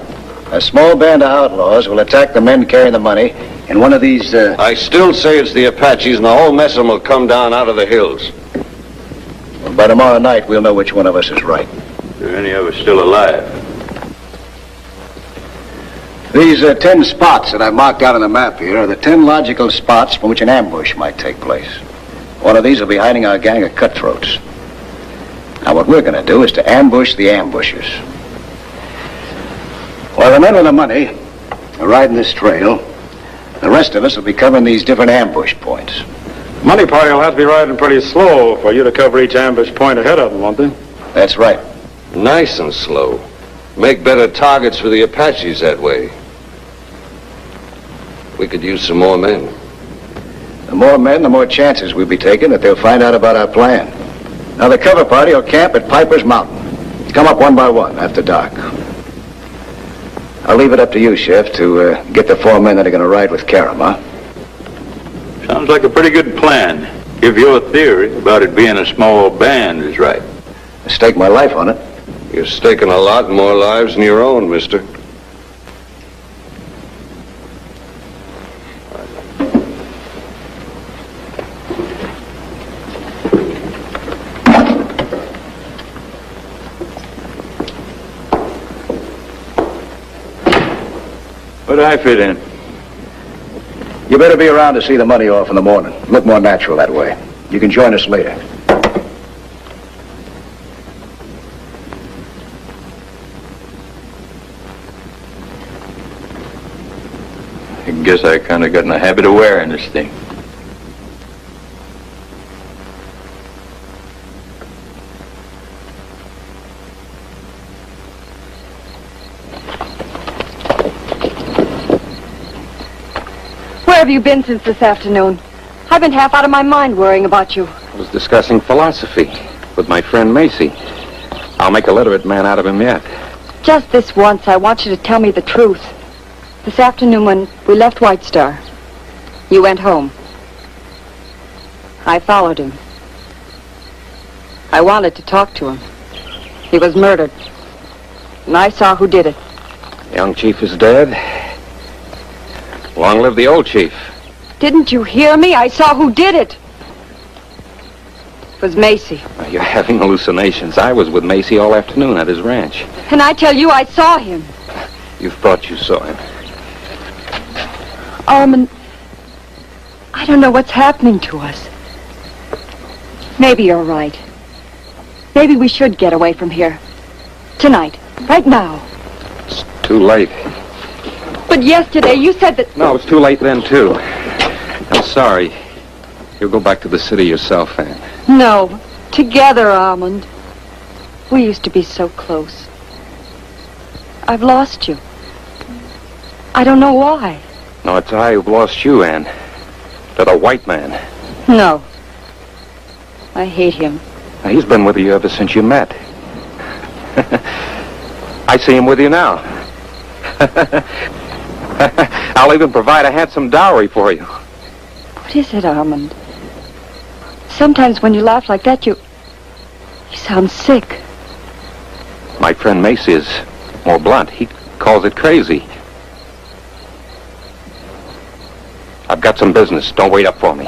a small band of outlaws will attack the men carrying the money in one of these, I still say it's the Apaches, and the whole mess of them will come down out of the hills. By tomorrow night, we'll know which one of us is right. Are any of us still alive? These 10 spots that I've marked out on the map here are the 10 logical spots from which an ambush might take place. One of these will be hiding our gang of cutthroats. Now, what we're going to do is to ambush the ambushers. While the men with the money are riding this trail, the rest of us will be covering these different ambush points. Money party will have to be riding pretty slow for you to cover each ambush point ahead of them, won't they? That's right. Nice and slow. Make better targets for the Apaches that way. We could use some more men. The more men, the more chances we'll be taking that they'll find out about our plan. Now, the cover party will camp at Piper's Mountain. Come up one by one after dark. I'll leave it up to you, Chef, to get the 4 men that are going to ride with Karam, huh? Sounds like a pretty good plan. If your theory about it being a small band is right. I stake my life on it. You're staking a lot more lives than your own, mister. Where do I fit in? You better be around to see the money off in the morning. Look more natural that way. You can join us later. I guess I kind of got in the habit of wearing this thing. Where have you been since this afternoon? I've been half out of my mind worrying about you. I was discussing philosophy with my friend Macy. I'll make a literate man out of him yet. Just this once, I want you to tell me the truth. This afternoon when we left White Star, you went home. I followed him. I wanted to talk to him. He was murdered. And I saw who did it. Young chief is dead. Long live the old chief. Didn't you hear me? I saw who did it. It was Macy. You're having hallucinations. I was with Macy all afternoon at his ranch. And I tell you, I saw him. You thought you saw him. Armand, I don't know what's happening to us. Maybe you're right. Maybe we should get away from here. Tonight. Right now. It's too late. But yesterday you said that... No, it's too late then, too. I'm sorry. You'll go back to the city yourself, Anne. No. Together, Armand. We used to be so close. I've lost you. I don't know why. No, it's I who've lost you, Anne. To the white man. No. I hate him. Now, he's been with you ever since you met. I see him with you now. I'll even provide a handsome dowry for you. What is it, Armand? Sometimes when you laugh like that, you sound sick. My friend Macy is more blunt. He calls it crazy. I've got some business. Don't wait up for me.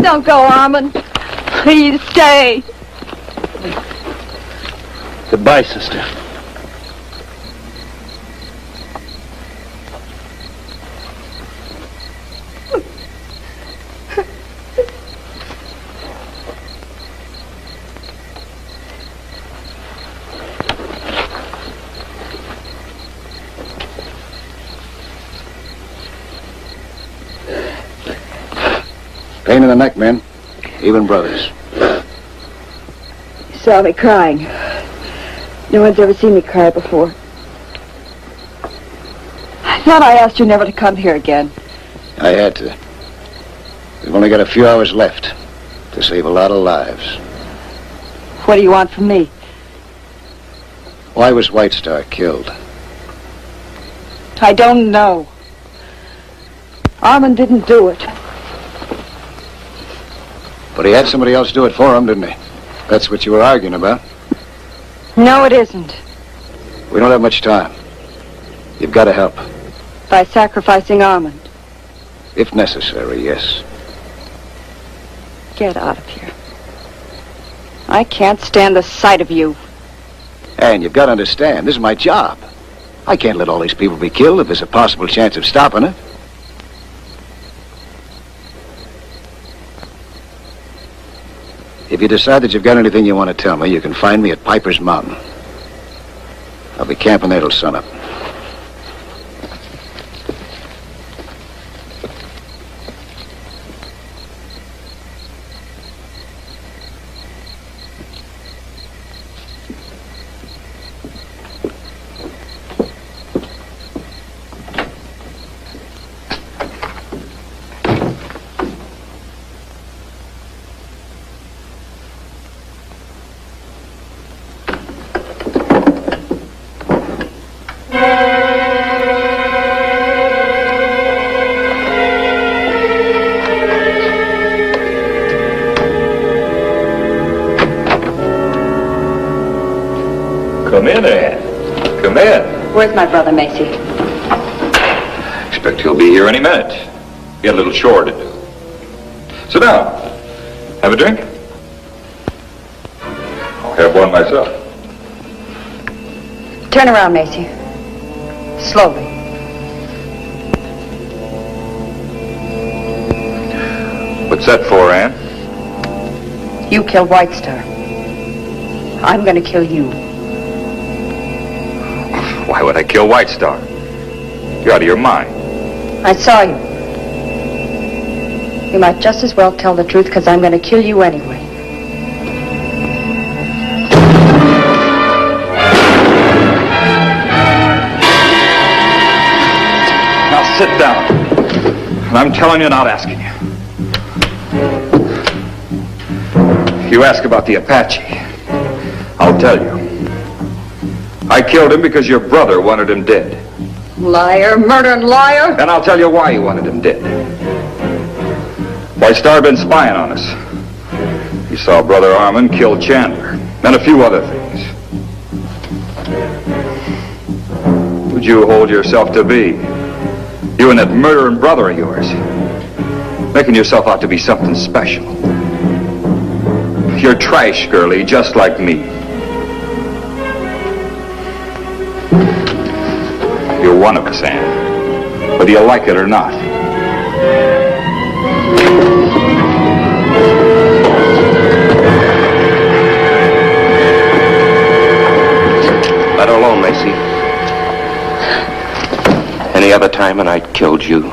Don't go, Armand. Please stay. Goodbye, sister. Pain in the neck, men. Even brothers. You saw me crying. No one's ever seen me cry before. I thought I asked you never to come here again. I had to. We've only got a few hours left to save a lot of lives. What do you want from me? Why was White Star killed? I don't know. Armand didn't do it. But he had somebody else do it for him, didn't he? That's what you were arguing about. No, it isn't. We don't have much time. You've got to help. By sacrificing Armand. If necessary, yes. Get out of here. I can't stand the sight of you. And you've got to understand, this is my job. I can't let all these people be killed if there's a possible chance of stopping it. If you decide that you've got anything you want to tell me, you can find me at Piper's Mountain. I'll be camping there till sunup. Come in, Ann. Come in. Where's my brother, Macy? Expect he'll be here any minute. He had a little chore to do. Sit down. Have a drink? I'll have one myself. Turn around, Macy. Slowly. What's that for, Ann? You killed White Star. I'm gonna kill you. Why would I kill White Star? You're out of your mind. I saw you. You might just as well tell the truth, because I'm gonna kill you anyway. Now sit down. And I'm telling you, not asking you. You ask about the Apache. I'll tell you. I killed him because your brother wanted him dead. Liar, murdering liar. And I'll tell you why he wanted him dead. White Star had been spying on us. He saw Brother Armand kill Chandler, and a few other things. Who'd you hold yourself to be? You and that murdering brother of yours. Making yourself out to be something special. You're trash, girlie, just like me. You're one of us, Ann. Whether you like it or not. Let her alone, Macy. Any other time and I'd killed you.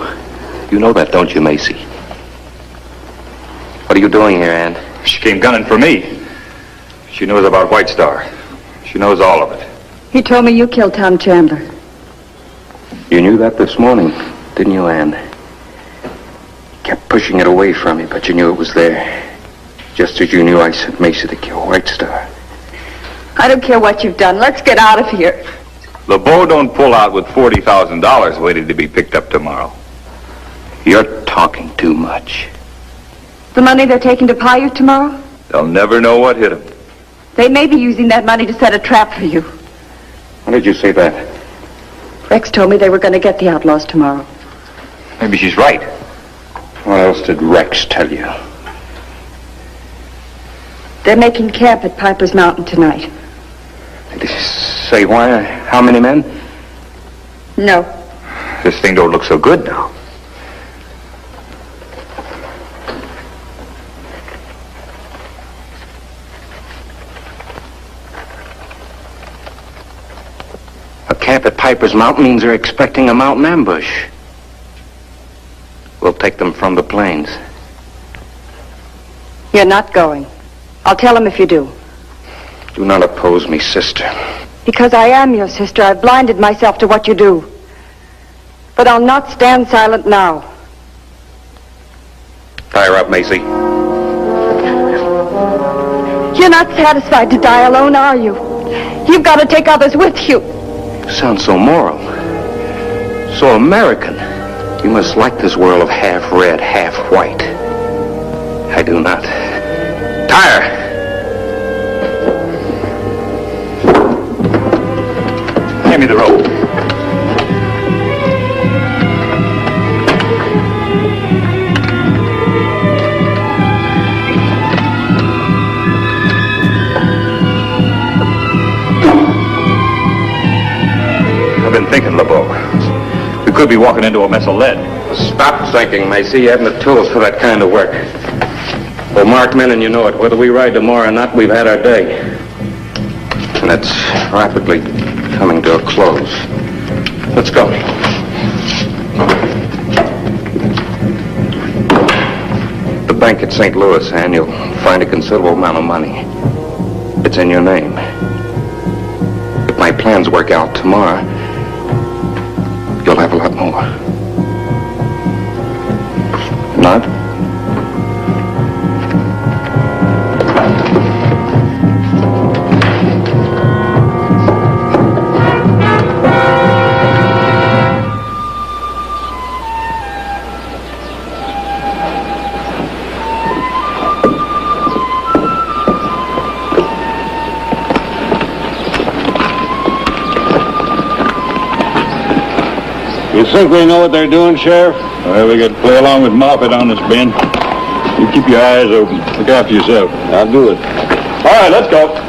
You know that, don't you, Macy? What are you doing here, Ann? She came gunning for me. She knows about White Star. She knows all of it. He told me you killed Tom Chandler. You knew that this morning, didn't you, Ann? Kept pushing it away from you, but you knew it was there. Just as you knew I sent Macy to kill White Star. I don't care what you've done. Let's get out of here. LeBeau don't pull out with $40,000 waiting to be picked up tomorrow. You're talking too much. The money they're taking to Paiute tomorrow? They'll never know what hit them. They may be using that money to set a trap for you. When did you say that? Rex told me they were going to get the outlaws tomorrow. Maybe she's right. What else did Rex tell you? They're making camp at Piper's Mountain tonight. Did he say why? How many men? No. This thing don't look so good now. A camp at Piper's Mountain means they're expecting a mountain ambush. We'll take them from the plains. You're not going. I'll tell them if you do. Do not oppose me, sister. Because I am your sister, I've blinded myself to what you do. But I'll not stand silent now. Tie her up, Macy. You're not satisfied to die alone, are you? You've got to take others with you. You sound so moral. So American. You must like this world of half red, half white. I do not. Tie her. Hand me the rope. We could be walking into a mess of lead. Stop thinking, Macy. You haven't the tools for that kind of work. Well, marked men, and you know it. Whether we ride tomorrow or not, we've had our day. And it's rapidly coming to a close. Let's go. The bank at St. Louis, and you'll find a considerable amount of money. It's in your name. If my plans work out tomorrow, you'll have a lot more. Not? You think we know what they're doing, Sheriff? Well, we got to play along with Moffat on this, Ben. You keep your eyes open. Look after yourself. I'll do it. All right, let's go.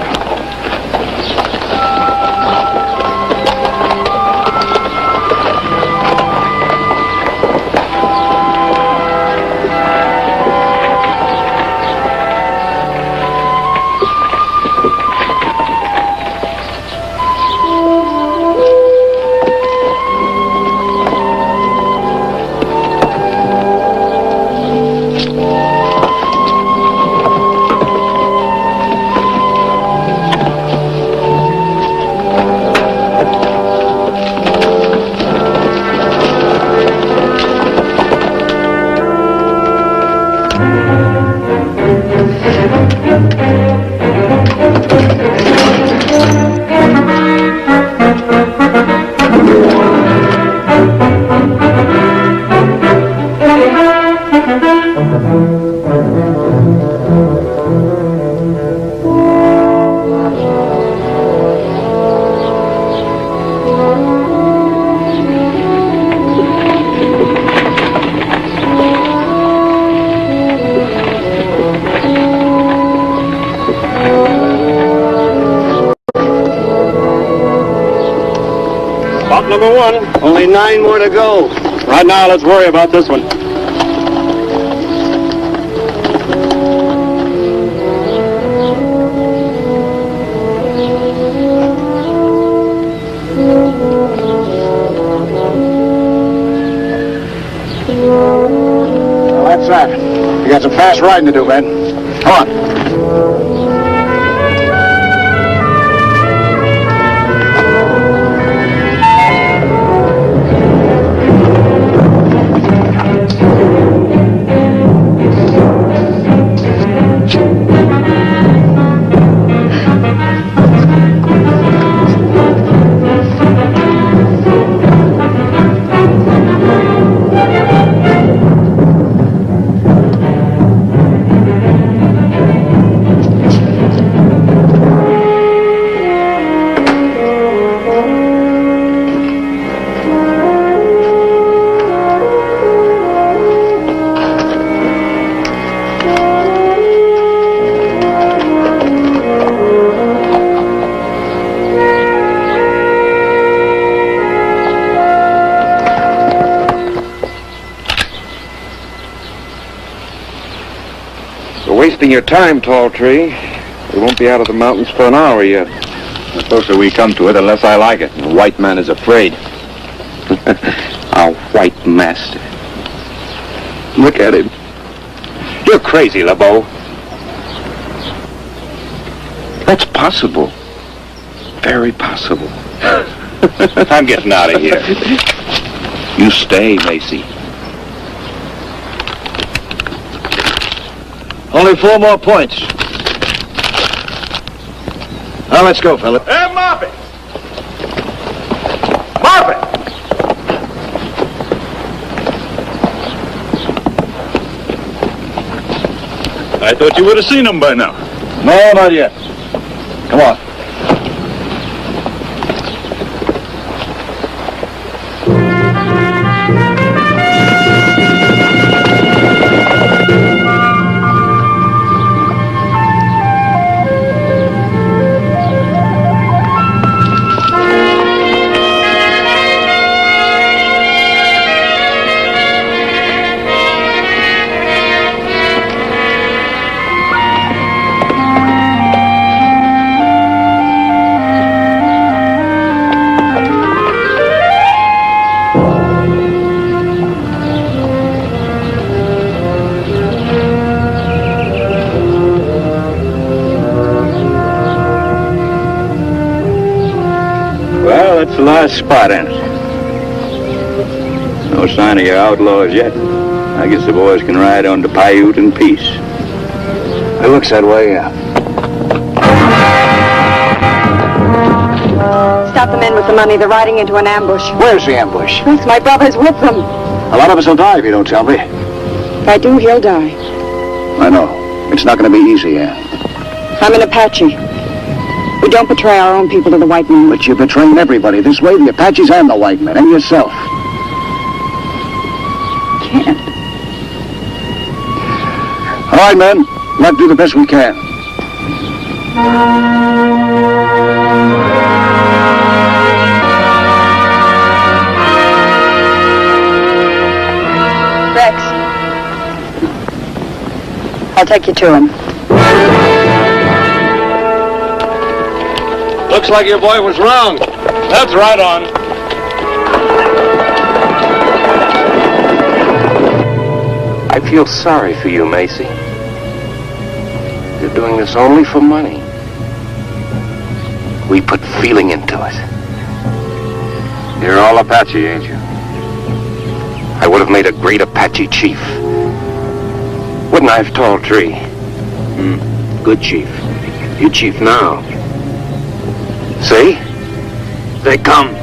Number one, only 9 more to go. Right now, let's worry about this one. Well, that's that. You got some fast riding to do, Ben. Come on. Wasting your time, tall tree. We won't be out of the mountains for an hour yet. The closer we come to it, the less I like it. The white man is afraid. Our white master. Look at him. You're crazy, LeBeau. That's possible. Very possible. I'm getting out of here. You stay, Macy. Only 4 more points. Now, let's go, fella. Hey, Moffat! Moffat! I thought you would have seen him by now. No, not yet. Come on. the last spot in it. No sign of your outlaws yet. I guess the boys can ride on to Paiute in peace. It looks that way, yeah. Stop the men with the money. They're riding into an ambush. Where's the ambush? Yes, my brother's with them. A lot of us will die if you don't tell me. If I do, he'll die. I know. It's not going to be easy, Ann. I'm an Apache. We don't betray our own people to the white men. But you're betraying everybody. This way, the Apaches and the white men, and yourself. Can't. All right, men. Let's do the best we can. Rex. I'll take you to him. Looks like your boy was wrong. That's right on. I feel sorry for you, Macy. You're doing this only for money. We put feeling into it. You're all Apache, ain't you? I would have made a great Apache chief. Wouldn't I have, Tall Tree? Good chief. You chief now. See? They come.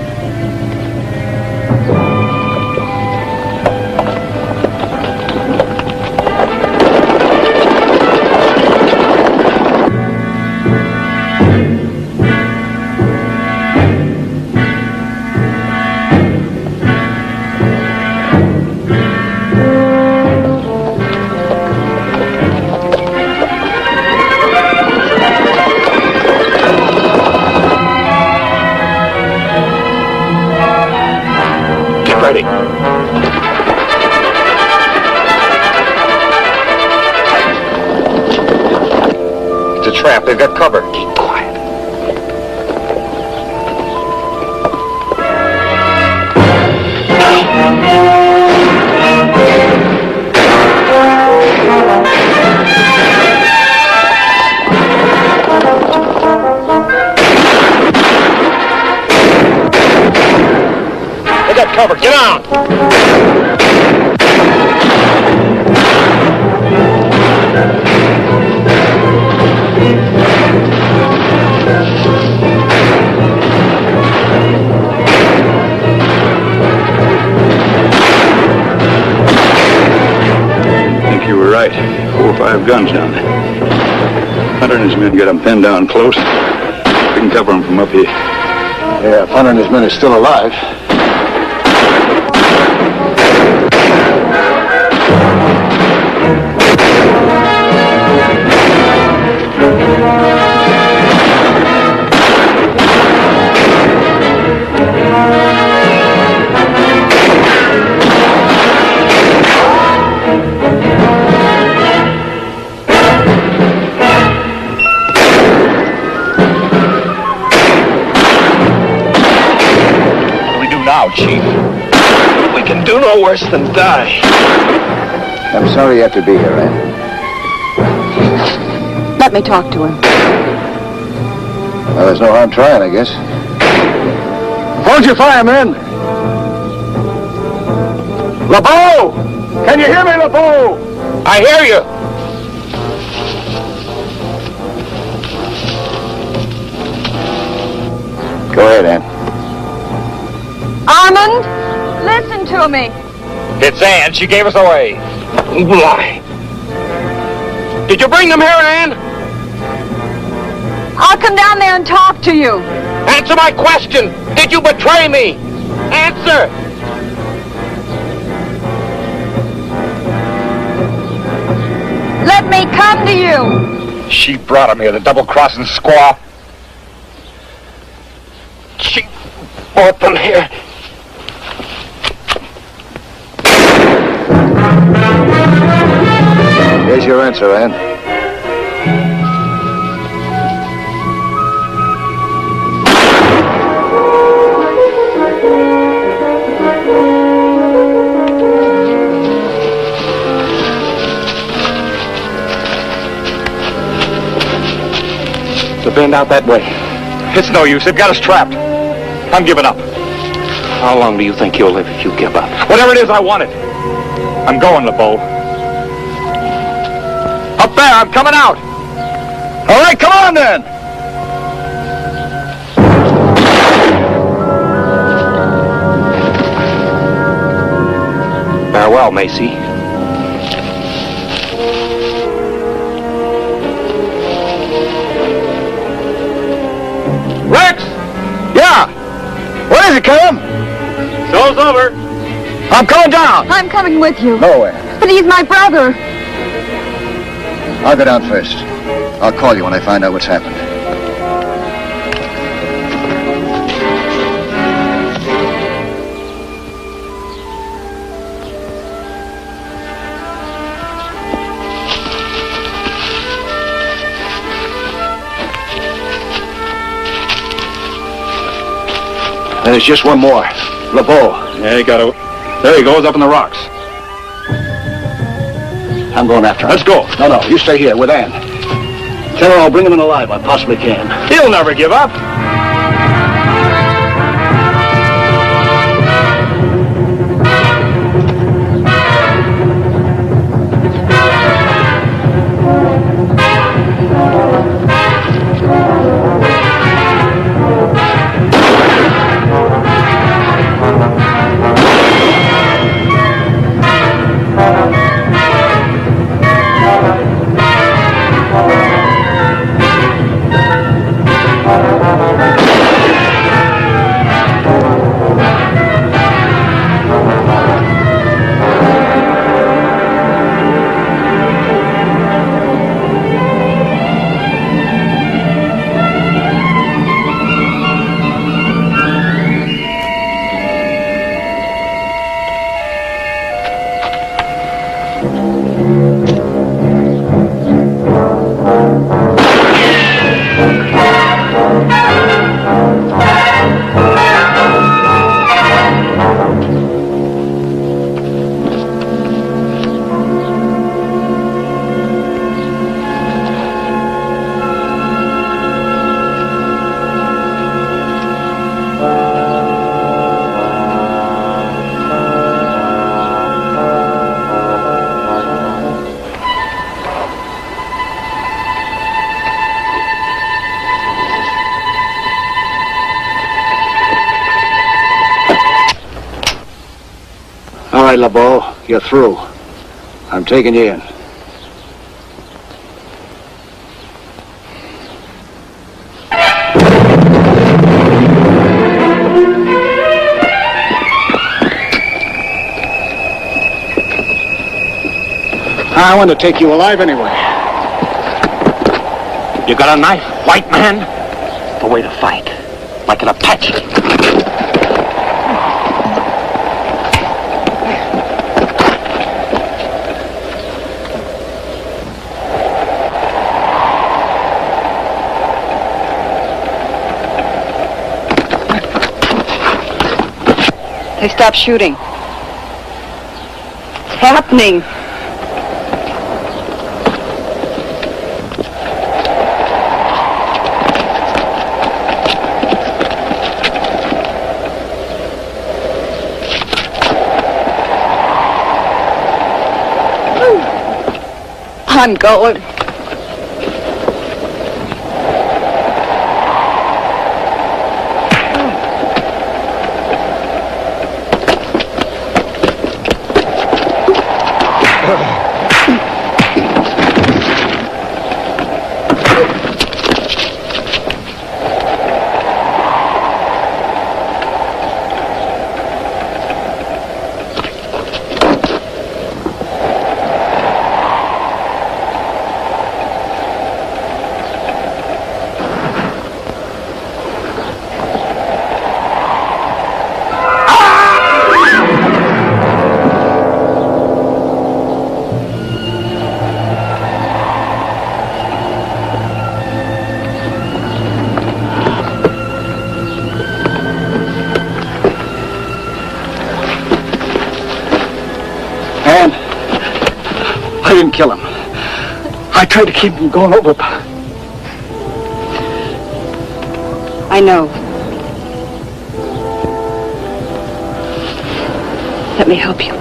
Ready. It's a trap. They've got cover. Keep quiet. Got cover. Get on! I think you were right. 4 or 5 guns down there. Hunter and his men got them pinned down close. We can cover them from up here. Yeah, if Hunter and his men are still alive. Chief. We can do no worse than die. I'm sorry you have to be here, Ann. Let me talk to him. Well, there's no harm trying, I guess. Hold your fire, men! LeBeau! Can you hear me, LeBeau? I hear you. Go ahead, Ann. Armand, listen to me. It's Ann. She gave us away. Lie. Did you bring them here, Ann? I'll come down there and talk to you. Answer my question. Did you betray me? Answer. Let me come to you. She brought him here, the double-crossing squaw. She brought them here. Here's your answer, Ann. The bend out that way. It's no use. They've got us trapped. I'm giving up. How long do you think you'll live if you give up? Whatever it is, I want it. I'm going, LeBeau. Up there, I'm coming out. All right, come on then. Farewell, Macy. Rex! Yeah! What is it, Cam? Show's over. I'm coming down. I'm coming with you. Nowhere. But he's my brother. I'll go down first. I'll call you when I find out what's happened. There's just one more. LeBeau. Yeah, there he goes, up in the rocks. I'm going after him. Let's go. No, you stay here with Ann. Tell her I'll bring him in alive. I possibly can. He'll never give up. All right, LeBeau, you're through. I'm taking you in. I want to take you alive anyway. You got a knife, white man? The way to fight. Like an Apache. They stopped shooting. It's happening. I'm going. I didn't kill him. I tried to keep him going over. I know. Let me help you.